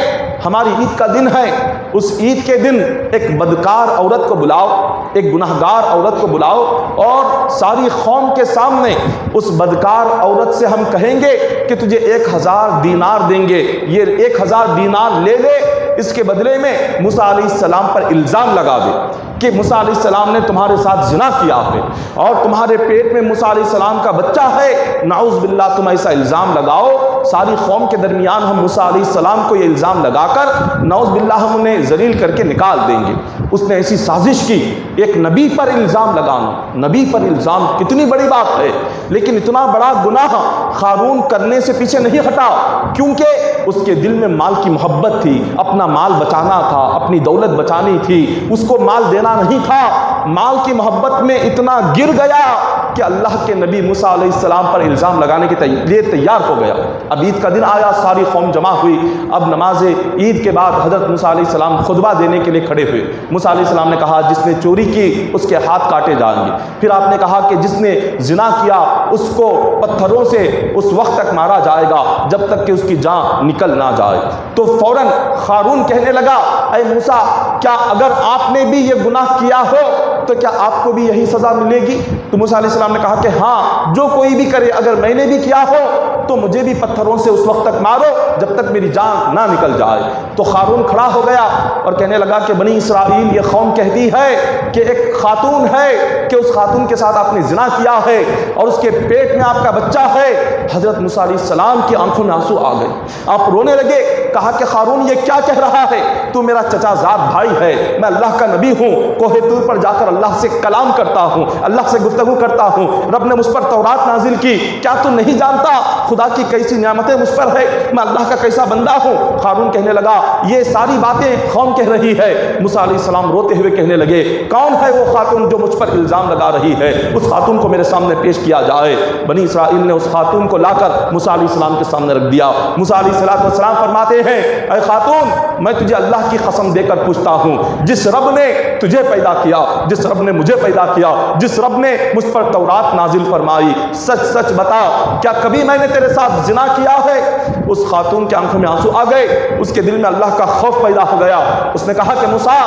ہماری عید کا دن ہے، اس عید کے دن ایک بدکار عورت کو بلاؤ، ایک گناہگار عورت کو بلاؤ، اور ساری قوم کے سامنے اس بدکار عورت سے ہم کہیں گے کہ تجھے 1,000 دینار دیں گے، یہ 1,000 دینار لے لے، اس کے بدلے میں موسیٰ علیہ السلام پر الزام لگا دے کہ موسیٰ علیہ السلام نے تمہارے ساتھ زنا کیا ہے، اور تمہارے پیٹ میں موسیٰ علیہ السلام کا بچہ ہے، نعوذ باللہ تم ایسا الزام لگاؤ۔ ساری قوم کے درمیان ہم موسیٰ علیہ السلام کو یہ الزام لگا کر نعوذ باللہ ہم انہیں ذلیل کر کے نکال دیں گے۔ اس نے ایسی سازش کی، ایک نبی پر الزام لگانا، نبی پر الزام کتنی بڑی بات ہے، لیکن اتنا بڑا گناہ قارون کرنے سے پیچھے نہیں ہٹا، کیونکہ اس کے دل میں مال کی محبت تھی، اپنا مال بچانا تھا، اپنی دولت بچانی تھی، اس کو مال دینا نہیں تھا۔ مال کی محبت میں اتنا گر گیا کہ اللہ کے نبی موسیٰ علیہ السلام پر الزام لگانے کے لیے تیار ہو گیا۔ اب عید کا دن آیا، ساری قوم جمع ہوئی۔ اب نماز عید کے بعد حضرت موسیٰ علیہ السلام خطبہ دینے کے لیے کھڑے ہوئے۔ موسیٰ علیہ السلام نے کہا جس نے چوری کی اس کے ہاتھ کاٹے جائیں گے۔ پھر آپ نے کہا کہ جس نے زنا کیا اس کو پتھروں سے اس وقت تک مارا جائے گا جب تک کہ اس کی جان نکل نہ جائے۔ تو فوراً قارون کہنے لگا، اے موسیٰ، کیا اگر آپ نے بھی یہ گناہ کیا ہو تو کیا آپ کو بھی یہی سزا ملے گی؟ تو موسیٰ علیہ السلام نے کہا کہ ہاں، جو کوئی بھی کرے، اگر میں نے بھی کیا ہو تو مجھے بھی پتھروں سے اس وقت تک مارو جب تک میری جان نہ نکل جائے۔ تو قارون کھڑا ہو گیا اور کہنے لگا کہ بنی اسرائیل، یہ قوم کہتی ہے کہ ایک خاتون ہے کہ اس خاتون کے ساتھ آپ نے زنا کیا ہے اور اس کے پیٹ میں آپ کا بچہ ہے۔ حضرت موسیٰ علیہ السلام کی آنکھوں میں آنسو آ گئے، آپ رونے لگے۔ کہا کہ قارون یہ کیا کہہ رہا ہے؟ تو میرا چچا زاد بھائی ہے، میں اللہ کا نبی ہوں، کوہ طور پر جا کر اللہ سے کلام کرتا ہوں، اللہ سے گفتگو کرتا ہوں، رب نے مجھ پر تورات نازل کی، کیا تو نہیں جانتا خدا کی کیسی نعمتیں مجھ پر ہے، میں اللہ کا کیسا بندہ ہوں؟ قارون کہنے لگا یہ ساری باتیں قوم کہہ رہی ہے۔ موسیٰ علیہ السلام روتے ہوئے کہنے لگے کون ہے وہ خاتون جو مجھ پر الزام لگا رہی ہے؟ اس خاتون کو میرے سامنے پیش کیا جائے۔ بنی اسرائیل نے اس خاتون کو لا کر موسیٰ علیہ السلام کے سامنے رکھ دیا۔ موسیٰ علیہ السلام فرماتے ہیں اے خاتون، میں تجھے اللہ کی قسم دے کر پوچھتا ہوں، جس رب نے تجھے پیدا کیا، جس رب نے مجھے پیدا کیا، جس رب نے مجھ پر تورات نازل فرمائی، سچ سچ بتا کیا کبھی میں نے تیرے ساتھ زنا کیا ہے؟ اس خاتون کی آنکھوں میں آنسو آ گئے، اس کے دل میں اللہ کا خوف پیدا ہو گیا۔ اس نے کہا کہ موسیٰ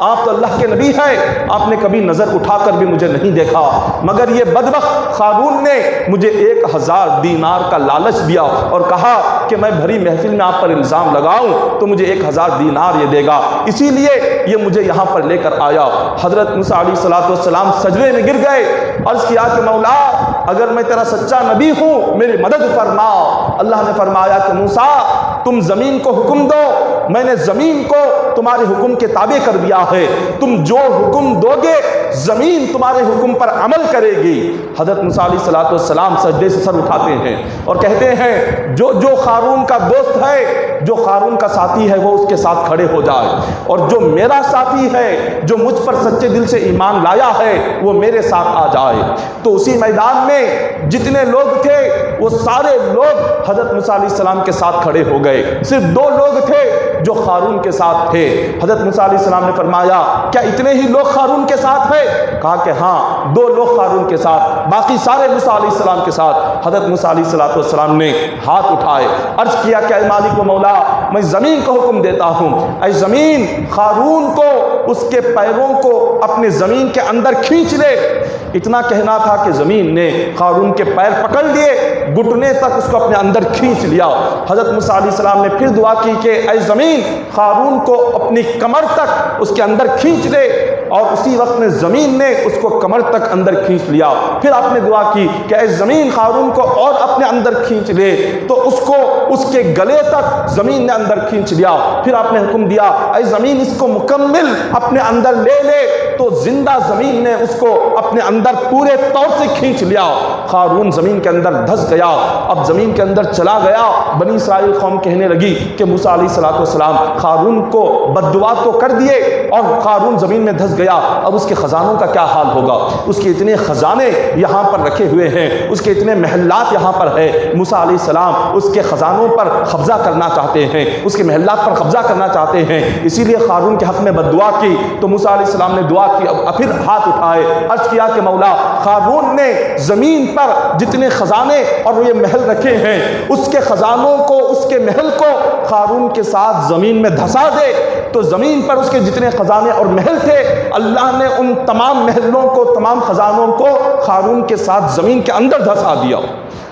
آپ تو اللہ کے نبی ہیں، آپ نے کبھی نظر اٹھا کر بھی مجھے نہیں دیکھا، مگر یہ بدبخت قارون نے مجھے 1000 دینار کا لالچ دیا اور کہا کہ میں بھری محفل میں آپ پر الزام لگاؤں تو مجھے 1000 دینار یہ دے گا، اسی لیے یہ مجھے یہاں پر لے کر آیا۔ حضرت موسیٰ علیہ السلام سجدے میں گر گئے، عرض کیا کہ مولا اگر میں تیرا سچا نبی ہوں میری مدد فرما۔ اللہ نے فرمایا کہ موسیٰ تم زمین کو حکم دو، میں نے زمین کو تمہارے حکم کے تابع کر دیا ہے، تم جو حکم دو گے زمین تمہارے حکم پر عمل کرے گی۔ حضرت موسیٰ علیہ السلام سجدے سے سر اٹھاتے ہیں اور کہتے ہیں جو قارون کا دوست ہے، جو قارون کا ساتھی ہے وہ اس کے ساتھ کھڑے ہو جائے، اور جو میرا ساتھی ہے جو مجھ پر سچے دل سے ایمان لایا ہے وہ میرے ساتھ آ جائے۔ تو اسی میدان میں جتنے لوگ تھے وہ سارے لوگ حضرت موسیٰ علیہ السلام کے ساتھ کھڑے ہو گئے، صرف 2 لوگ تھے جو قارون کے ساتھ تھے۔ حضرت موسیٰ علیہ السلام نے فرمایا کیا اتنے ہی لوگ قارون کے ساتھ ہیں؟ کہا کہ ہاں 2 لوگ قارون کے ساتھ، باقی سارے موسیٰ علیہ السلام کے ساتھ۔ حضرت موسیٰ علیہ السلام نے ہاتھ اٹھائے، عرض کیا کہ اے مالک و مولا میں زمین کو حکم دیتا ہوں، اے زمین قارون کو اس کے پیروں کو اپنے زمین کے اندر کھینچ لے۔ اتنا کہنا تھا کہ زمین نے قارون کے پیر پکڑ لیے، گھٹنے تک اس کو اپنے اندر کھینچ لیا۔ حضرت موسیٰ علیہ السلام نے پھر دعا کی کہ اے زمین قارون کو اپنی کمر تک اس کے اندر کھینچ لے، اور اسی وقت میں زمین نے اس کو کمر تک اندر کھینچ لیا۔ پھر آپ نے دعا کی کہ اے زمین قارون کو اور اپنے اندر کھینچ لے، تو اس کو اس کے گلے تک زمین نے اندر کھینچ لیا۔ پھر آپ نے حکم دیا اے زمین اس کو مکمل اپنے اندر لے لے، تو زندہ زمین نے اس کو اپنے اندر پورے طور سے کھینچ لیا۔ قارون زمین کے اندر دھس گیا، اب زمین کے اندر چلا گیا۔ بنی اسرائیل قوم کہنے لگی کہ موسیٰ علیہ السلام قارون کو بد دعا تو کر دیے اور قارون زمین میں دھس گیا، اب اس کے خزانوں کا کیا حال ہوگا؟ اس کے اتنے خزانے یہاں پر رکھے ہوئے ہیں، اس کے اتنے محلات یہاں پر ہے، موسیٰ علیہ السلام اس کے خزانوں پر قبضہ کرنا چاہتے ہیں، اس کے محلات پر قبضہ کرنا چاہتے ہیں، اسی لیے قارون کے حق میں بد دعا کی۔ تو موسیٰ علیہ السلام نے دعا کی، پھر ہاتھ اٹھائے، عرض کیا کہ مولا قارون نے زمین پر جتنے خزانے اور یہ محل رکھے ہیں اس کے خزانوں کو، اس کے محل کو قارون کے ساتھ زمین میں دھسا دے۔ تو زمین پر اس کے جتنے خزانے اور محل تھے اللہ نے ان تمام محلوں کو، تمام خزانوں کو قارون کے ساتھ زمین کے اندر دھسا دیا۔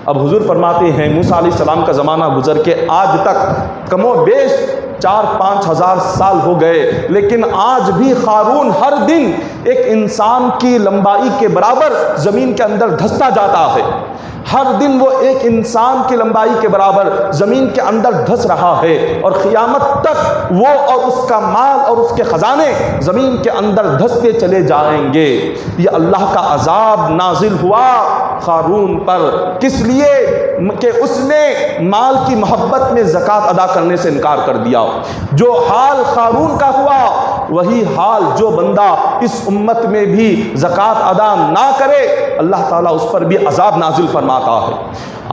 اب حضور فرماتے ہیں موسیٰ علیہ السلام کا زمانہ گزر کے آج تک کم و بیش 4-5 ہزار سال ہو گئے، لیکن آج بھی قارون ہر دن ایک انسان کی لمبائی کے برابر زمین کے اندر دھستا جاتا ہے، ہر دن وہ ایک انسان کی لمبائی کے برابر زمین کے اندر دھس رہا ہے، اور قیامت تک وہ اور اس کا مال اور اس کے خزانے زمین کے اندر دھستے چلے جائیں گے۔ یہ اللہ کا عذاب نازل ہوا قارون پر، کس لیے کہ اس نے مال کی محبت میں زکوٰۃ ادا کرنے سے انکار کر دیا۔ جو حال قارون کا ہوا وہی حال جو بندہ اس امت میں بھی زکوٰۃ ادا نہ کرے اللہ تعالیٰ اس پر بھی عذاب نازل فرماتا ہے۔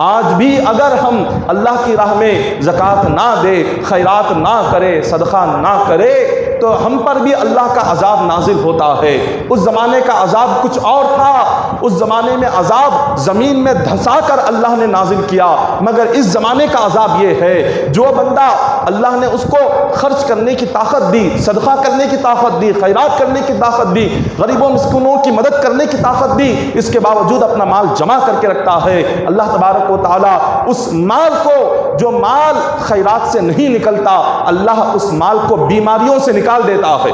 آج بھی اگر ہم اللہ کی راہ میں زکوٰۃ نہ دے، خیرات نہ کرے، صدقہ نہ کرے تو ہم پر بھی اللہ کا عذاب نازل ہوتا ہے۔ اس زمانے کا عذاب کچھ اور تھا، اس زمانے میں عذاب زمین میں دھسا کر اللہ نے نازل کیا، مگر اس زمانے کا عذاب یہ ہے جو بندہ اللہ نے اس کو خرچ کرنے کی طاقت دی، صدقہ کرنے کی طاقت دی، خیرات کرنے کی طاقت دی، غریبوں مسکینوں کی مدد کرنے کی طاقت دی، اس کے باوجود اپنا مال جمع کر کے رکھتا ہے، اللہ تبارک و تعالیٰ اس مال کو، جو مال خیرات سے نہیں نکلتا، اللہ اس مال کو بیماریوں سے نکال دیتا ہے۔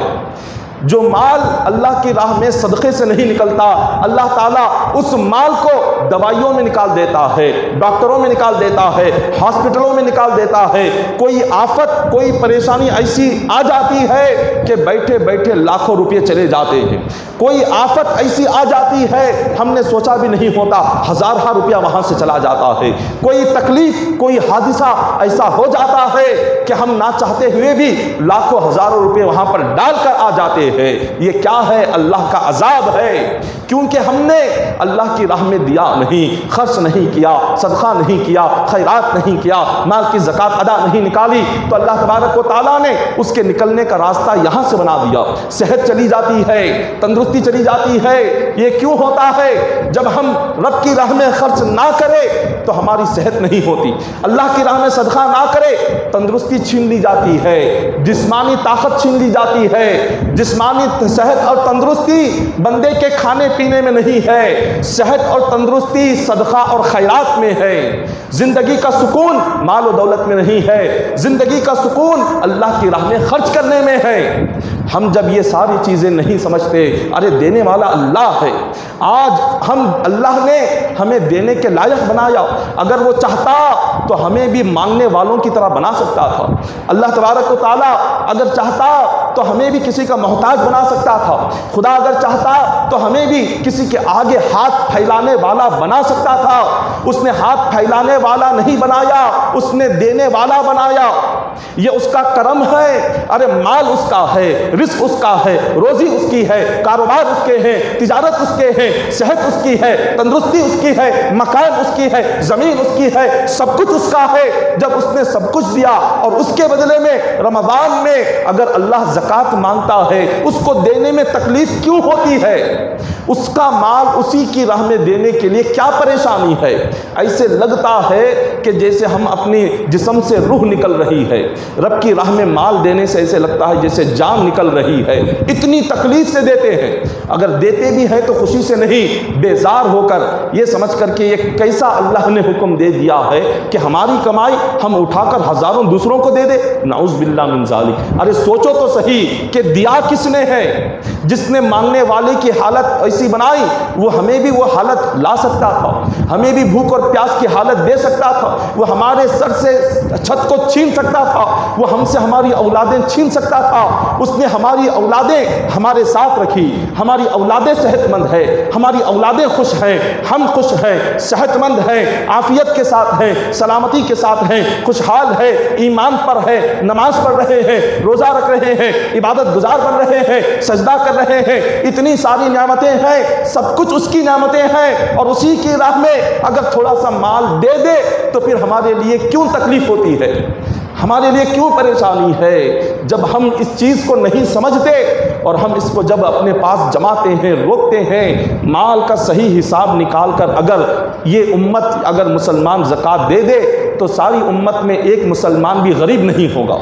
جو مال اللہ کی راہ میں صدقے سے نہیں نکلتا، اللہ تعالیٰ اس مال کو دوائیوں میں نکال دیتا ہے، ڈاکٹروں میں نکال دیتا ہے، ہاسپٹلوں میں نکال دیتا ہے۔ کوئی آفت، کوئی پریشانی ایسی آ جاتی ہے کہ بیٹھے بیٹھے لاکھوں روپے چلے جاتے ہیں۔ کوئی آفت ایسی آ جاتی ہے ہم نے سوچا بھی نہیں ہوتا، ہزارہ روپیہ وہاں سے چلا جاتا ہے۔ کوئی تکلیف، کوئی حادثہ ایسا ہو جاتا ہے کہ ہم نہ چاہتے ہوئے بھی لاکھوں ہزاروں روپے وہاں پر ڈال کر آ جاتے ہیں۔ یہ کیا ہے؟ اللہ کا عذاب ہے، کیونکہ ہم نے اللہ کی راہ میں دیا نہیں، خرچ نہیں کیا، صدقہ نہیں کیا، خیرات نہیں کیا، مال کی زکوٰۃ ادا نہیں نکالی، تو اللہ تبارک و تعالیٰ نے اس کے نکلنے کا راستہ یہاں سے بنا دیا۔ صحت چلی جاتی ہے، تندرستی چلی جاتی ہے۔ یہ کیوں ہوتا ہے؟ جب ہم رب کی راہ میں خرچ نہ کرے تو ہماری صحت نہیں ہوتی، اللہ کی راہ میں صدقہ نہ کرے تندرستی چھین لی جاتی ہے، جسمانی طاقت چھین لی جاتی ہے۔ جسمانی صحت اور تندرستی بندے کے کھانے پینے میں نہیں ہے، صحت اور تندرستی صدقہ اور خیرات میں ہے۔ زندگی کا سکون مال و دولت میں نہیں ہے، زندگی کا سکون اللہ کی راہ میں خرچ کرنے میں ہے۔ ہم جب یہ ساری چیزیں نہیں سمجھتے، ارے دینے والا اللہ ہے، آج اللہ نے ہمیں دینے کے لائق بنایا، اگر وہ چاہتا تو ہمیں بھی مانگنے والوں کی طرح بنا سکتا تھا۔ اللہ تبارک و تعالیٰ اگر چاہتا تو ہمیں بھی کسی کا محتاج بنا سکتا تھا۔ خدا اگر چاہتا تو ہمیں بھی کسی کے آگے ہاتھ پھیلانے والا بنا سکتا تھا۔ اس نے ہاتھ پھیلانے والا نہیں بنایا، اس نے دینے والا بنایا۔ یہ اس کا کرم ہے۔ ارے مال اس کا ہے، رزق اس کا ہے، روزی اس کی ہے، کاروبار اس کے ہیں، تجارت اس کے ہیں، صحت اس کی ہے، تندرستی اس کی ہے، مکان اس کی ہے، زمین اس کی ہے، سب کچھ اس کا ہے۔ جب اس نے سب کچھ دیا اور اس کے بدلے میں رمضان میں اگر اللہ زکوٰۃ مانگتا ہے، اس کو دینے میں تکلیف کیوں ہوتی ہے؟ اس کا مال اسی کی راہ میں دینے کے لیے کیا پریشانی ہے؟ ایسے لگتا ہے کہ جیسے ہم اپنی جسم سے روح نکل رہی ہے۔ رب کی راہ میں مال دینے سے ایسے لگتا ہے جیسے جان نکل رہی ہے، اتنی تکلیف سے دیتے ہیں۔ اگر دیتے بھی ہیں تو خوشی سے نہیں، بیزار ہو کر، یہ سمجھ کر کہ یہ کیسا اللہ نے حکم دے دیا ہے کہ ہماری کمائی ہم اٹھا کر ہزاروں دوسروں کو دے دے۔ نعوذ باللہ من ذالک۔ ارے سوچو تو صحیح کہ دیا کس نے ہے؟ جس نے مانگنے والے کی حالت ایسی بنائی، وہ ہمیں بھی وہ حالت لا سکتا تھا، ہمیں بھی بھوک اور پیاس کی حالت دے سکتا تھا، وہ ہمارے سر سے چھت کو چھین سکتا تھا، وہ ہم سے ہماری اولادیں چھین سکتا تھا۔ اس نے ہماری اولادیں ہمارے ساتھ رکھی، ہماری اولادیں صحت مند ہے، ہماری اولادیں خوش ہیں، ہم خوش ہیں، صحت مند ہیں، عافیت کے ساتھ ہیں، سلامتی کے ساتھ ہیں، خوشحال ہے، ایمان پر ہے، نماز پڑھ رہے ہیں، روزہ رکھ رہے ہیں، عبادت گزار بن رہے ہیں، سجدہ کر رہے ہیں، اتنی ساری نعمتیں ہیں، سب کچھ اس کی نعمتیں ہیں، اور اسی کی راہ میں اگر تھوڑا سا مال دے دے تو پھر ہمارے لیے کیوں تکلیف ہوتی ہے، ہمارے لیے کیوں پریشانی ہے؟ جب ہم اس چیز کو نہیں سمجھتے اور ہم اس کو جب اپنے پاس جماتے ہیں، روکتے ہیں، مال کا صحیح حساب نکال کر اگر یہ امت، اگر مسلمان زکوٰۃ دے دے تو ساری امت میں ایک مسلمان بھی غریب نہیں ہوگا۔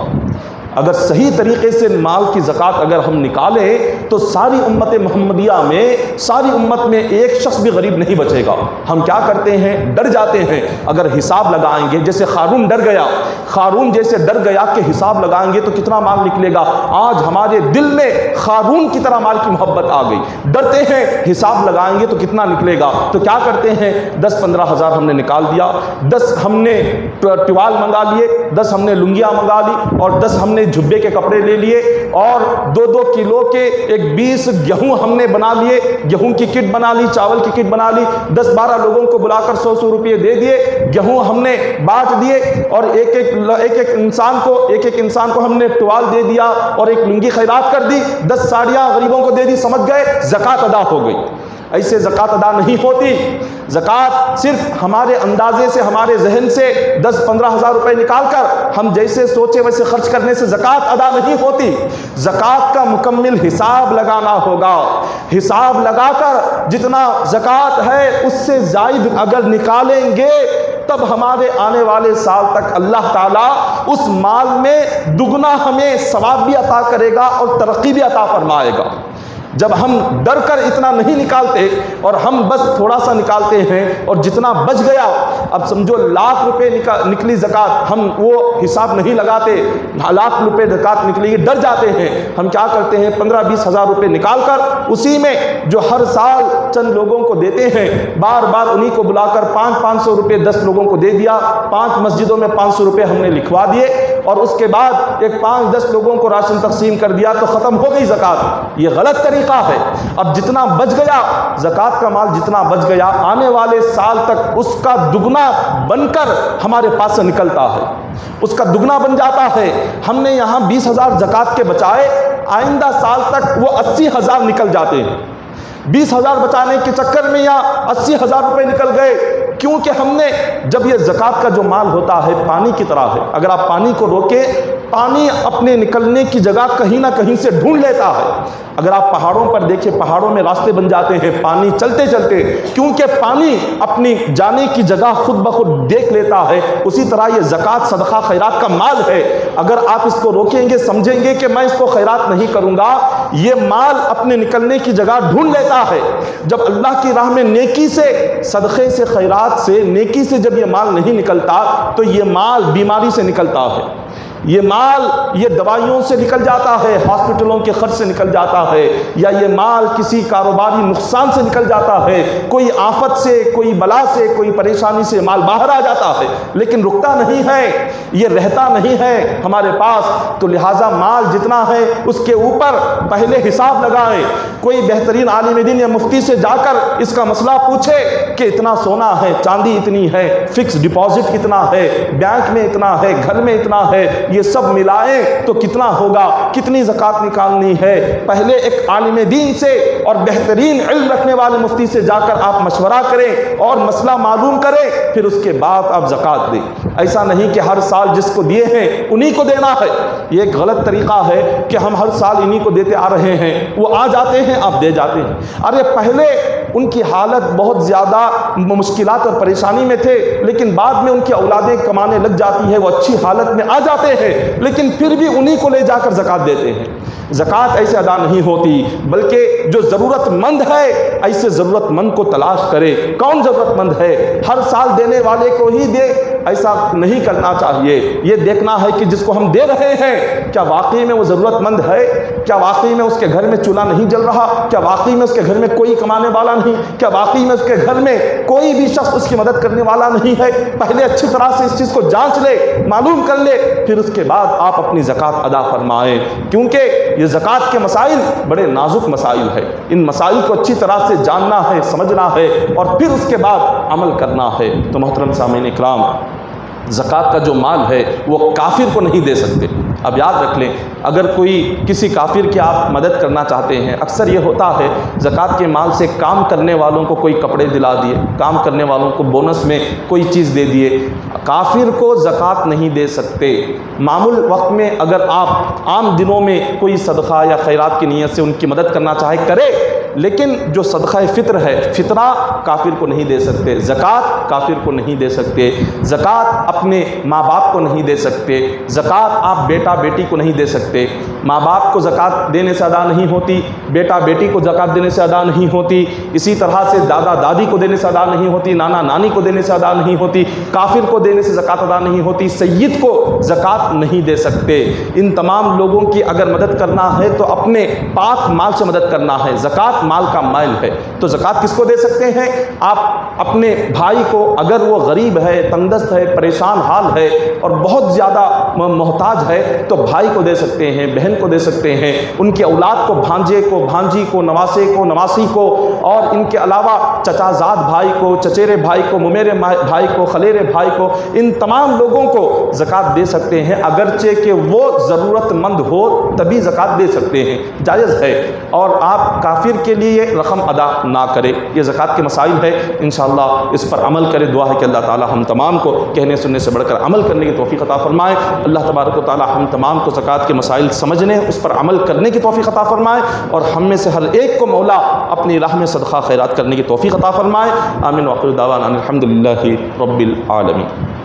اگر صحیح طریقے سے مال کی زکوٰۃ اگر ہم نکالیں تو ساری امت محمدیہ میں، ساری امت میں ایک شخص بھی غریب نہیں بچے گا۔ ہم کیا کرتے ہیں؟ ڈر جاتے ہیں۔ اگر حساب لگائیں گے، جیسے قارون ڈر گیا، قارون جیسے ڈر گیا کہ حساب لگائیں گے تو کتنا مال نکلے گا، آج ہمارے دل میں قارون کی طرح مال کی محبت آ گئی۔ ڈرتے ہیں حساب لگائیں گے تو کتنا نکلے گا، تو کیا کرتے ہیں؟ 10-15 ہزار ہم نے نکال دیا، 10 ہم نے ٹوال منگا لیے، 10 ہم نے لنگیاں منگا لی، اور 10 ہم نے جھبے کے کپڑے لے لیے، اور 2-2 کلو کے 20 گیہوں ہم نے بنا لیے، گیہوں کی کٹ بنا لی، چاول کی کٹ بنا لی، 10-12 لوگوں کو بلا کر 100 روپے دے دیے، گیہوں ہم نے بانٹ دیے، اور ایک انسان کو ہم نے ٹوال دے دیا اور ایک لنگی خیرات کر دی، 10 ساڑیاں غریبوں کو دے دی، سمجھ گئے زکوٰۃ ادا ہو گئی۔ ایسے زکوٰۃ ادا نہیں ہوتی۔ زکوٰۃ صرف ہمارے اندازے سے، ہمارے ذہن سے 10-15 ہزار روپے نکال کر ہم جیسے سوچے ویسے خرچ کرنے سے زکوٰۃ ادا نہیں ہوتی۔ زکوٰۃ کا مکمل حساب لگانا ہوگا۔ حساب لگا کر جتنا زکوٰۃ ہے اس سے زائد اگر نکالیں گے تب ہمارے آنے والے سال تک اللہ تعالیٰ اس مال میں دگنا ہمیں ثواب بھی عطا کرے گا اور ترقی بھی عطا فرمائے گا۔ جب ہم ڈر کر اتنا نہیں نکالتے اور ہم بس تھوڑا سا نکالتے ہیں اور جتنا بچ گیا، اب سمجھو لاکھ روپے نکلی زکوٰۃ، ہم وہ حساب نہیں لگاتے، لاکھ روپے زکوٰۃ نکلی، ڈر جاتے ہیں، ہم کیا کرتے ہیں 15-20 ہزار روپے نکال کر اسی میں جو ہر سال چند لوگوں کو دیتے ہیں، بار بار انہی کو بلا کر 500 روپے 10 لوگوں کو دے دیا، 5 مسجدوں میں 500 روپے ہم نے لکھوا دیے، اور اس کے بعد ایک 5-10 لوگوں کو راشن تقسیم کر دیا تو ختم ہو گئی زکوٰۃ۔ یہ غلط طریقہ ہے۔ اب جتنا بچ گیا، زکوٰۃ کا مال جتنا بچ گیا، آنے والے سال تک اس کا دگنا بن کر ہمارے پاس سے نکلتا ہے، اس کا دگنا بن جاتا ہے۔ ہم نے یہاں 20,000 زکوٰۃ کے بچائے، آئندہ سال تک وہ 80,000 نکل جاتے ہیں۔ 20,000 بچانے کے چکر میں یا 80,000 روپے نکل گئے، کیونکہ ہم نے جب یہ زکوٰۃ کا جو مال ہوتا ہے پانی کی طرح ہے، اگر آپ پانی کو روکیں، پانی اپنے نکلنے کی جگہ کہیں نہ کہیں سے ڈھونڈ لیتا ہے۔ اگر آپ پہاڑوں پر دیکھیں، پہاڑوں میں راستے بن جاتے ہیں پانی چلتے چلتے، کیونکہ پانی اپنی جانے کی جگہ خود بخود دیکھ لیتا ہے۔ اسی طرح یہ زکوٰۃ صدقہ خیرات کا مال ہے، اگر آپ اس کو روکیں گے، سمجھیں گے کہ میں اس کو خیرات نہیں کروں گا، یہ مال اپنے نکلنے کی جگہ ڈھونڈ لیتا ہے۔ جب اللہ کی راہ میں نیکی سے، صدقے سے، خیرات سے، نیکی سے جب یہ مال نہیں نکلتا تو یہ مال بیماری سے نکلتا ہے، یہ مال یہ دوائیوں سے نکل جاتا ہے، ہاسپٹلوں کے خرچ سے نکل جاتا ہے، یا یہ مال کسی کاروباری نقصان سے نکل جاتا ہے، کوئی آفت سے، کوئی بلا سے، کوئی پریشانی سے مال باہر آ جاتا ہے، لیکن رکتا نہیں ہے، یہ رہتا نہیں ہے ہمارے پاس۔ تو لہٰذا مال جتنا ہے اس کے اوپر پہلے حساب لگائیں۔ کوئی بہترین عالم دین یا مفتی سے جا کر اس کا مسئلہ پوچھے کہ اتنا سونا ہے، چاندی اتنی ہے، فکس ڈپازٹ کتنا ہے، بینک میں اتنا ہے، گھر میں اتنا ہے، یہ سب ملائیں تو کتنا ہوگا، کتنی زکوٰۃ نکالنی ہے۔ پہلے ایک عالم دین سے اور بہترین علم رکھنے والے مفتی سے جا کر آپ مشورہ کریں اور مسئلہ معلوم کریں، پھر اس کے بعد آپ زکوٰۃ دیں۔ ایسا نہیں کہ ہر سال جس کو دیے ہیں انہی کو دینا ہے، یہ ایک غلط طریقہ ہے کہ ہم ہر سال انہی کو دیتے آ رہے ہیں، وہ آ جاتے ہیں آپ دے جاتے ہیں۔ ارے پہلے ان کی حالت بہت زیادہ مشکلات اور پریشانی میں تھے، لیکن بعد میں ان کی اولادیں کمانے لگ جاتی ہیں، وہ اچھی حالت میں آ جاتے ہیں، لیکن پھر بھی انہی کو لے جا کر زکوٰۃ دیتے ہیں۔ زکوٰۃ ایسے ادا نہیں ہوتی، بلکہ جو ضرورت مند ہے ایسے ضرورت مند کو تلاش کرے۔ کون ضرورت مند ہے؟ ہر سال دینے والے کو ہی دے، ایسا نہیں کرنا چاہیے۔ یہ دیکھنا ہے کہ جس کو ہم دے رہے ہیں کیا واقعی میں وہ ضرورت مند ہے، کیا واقعی میں اس کے گھر میں چولہا نہیں جل رہا، کیا واقعی میں اس کے گھر میں کوئی کمانے والا نہیں، کیا واقعی میں اس کے گھر میں کوئی بھی شخص اس کی مدد کرنے والا نہیں ہے۔ پہلے اچھی طرح سے اس چیز کو جانچ لے، معلوم کر لے، پھر اس کے بعد آپ اپنی زکوٰۃ ادا فرمائیں، کیونکہ یہ زکوٰۃ کے مسائل بڑے نازک مسائل ہے۔ ان مسائل کو اچھی طرح سے جاننا ہے، سمجھنا ہے، اور پھر اس کے بعد عمل کرنا ہے۔ تو محترم سامعین اکرام، زکوٰۃ کا جو مال ہے وہ کافر کو نہیں دے سکتے۔ اب یاد رکھ لیں، اگر کوئی کسی کافر کی آپ مدد کرنا چاہتے ہیں، اکثر یہ ہوتا ہے زکوٰۃ کے مال سے کام کرنے والوں کو کوئی کپڑے دلا دیے، کام کرنے والوں کو بونس میں کوئی چیز دے دیے، کافر کو زکوٰۃ نہیں دے سکتے۔ معمول وقت میں اگر آپ عام دنوں میں کوئی صدقہ یا خیرات کی نیت سے ان کی مدد کرنا چاہے کرے، لیکن جو صدقہ فطر ہے، فطرہ کافر کو نہیں دے سکتے، زکوٰۃ کافر کو نہیں دے سکتے، زکوٰۃ اپنے ماں باپ کو نہیں دے سکتے، زکوٰۃ آپ بیٹا بیٹی کو نہیں دے سکتے۔ ماں باپ کو زکوٰۃ دینے سے ادا نہیں ہوتی، بیٹا بیٹی کو زکوٰۃ دینے سے ادا نہیں ہوتی، اسی طرح سے دادا دادی کو دینے سے ادا نہیں ہوتی، نانا نانی کو دینے سے ادا نہیں ہوتی، کافر کو دینے سے زکوٰۃ ادا نہیں ہوتی، سید کو زکوٰۃ نہیں دے سکتے۔ ان تمام لوگوں کی اگر مدد کرنا ہے تو اپنے پاک مال سے مدد کرنا ہے۔ زکوٰۃ مال کا مائل ہے، تو زکوٰۃ کس کو دے سکتے ہیں؟ آپ اپنے بھائی کو، اگر وہ غریب ہے، تندرست ہے، پریشان حال ہے اور بہت زیادہ محتاج ہے تو بھائی کو دے سکتے ہیں، بہن کو دے سکتے ہیں، ان کی اولاد کو، بھانجے کو، بھانجی کو، نواسے کو، نواسی کو، اور ان کے علاوہ چچا زاد بھائی کو، چچیرے بھائی کو، ممیرے بھائی کو، خلیرے بھائی کو، ان تمام لوگوں کو زکوٰۃ دے سکتے ہیں، اگرچہ کہ وہ ضرورت مند ہو تبھی زکوٰۃ دے سکتے ہیں، جائز ہے۔ اور آپ کافر کے لیے رقم ادا نہ کریں۔ یہ زکوٰۃ کے مسائل ہے، انشاءاللہ اس پر عمل کرے۔ دعا ہے کہ اللہ تعالی ہم تمام کو کہنے سننے سے بڑھ کر عمل کرنے کی توفیق عطا فرمائے۔ اللہ تبارک و تعالی ہم تمام کو زکوٰۃ کے مسائل سمجھنے، اس پر عمل کرنے کی توفیق عطا فرمائے، اور ہم میں سے ہر ایک کو مولا اپنی راہ میں صدقہ خیرات کرنے کی توفیق عطا فرمائے۔ آمین۔ وآخر دعوانا الحمد للہ رب العالمین۔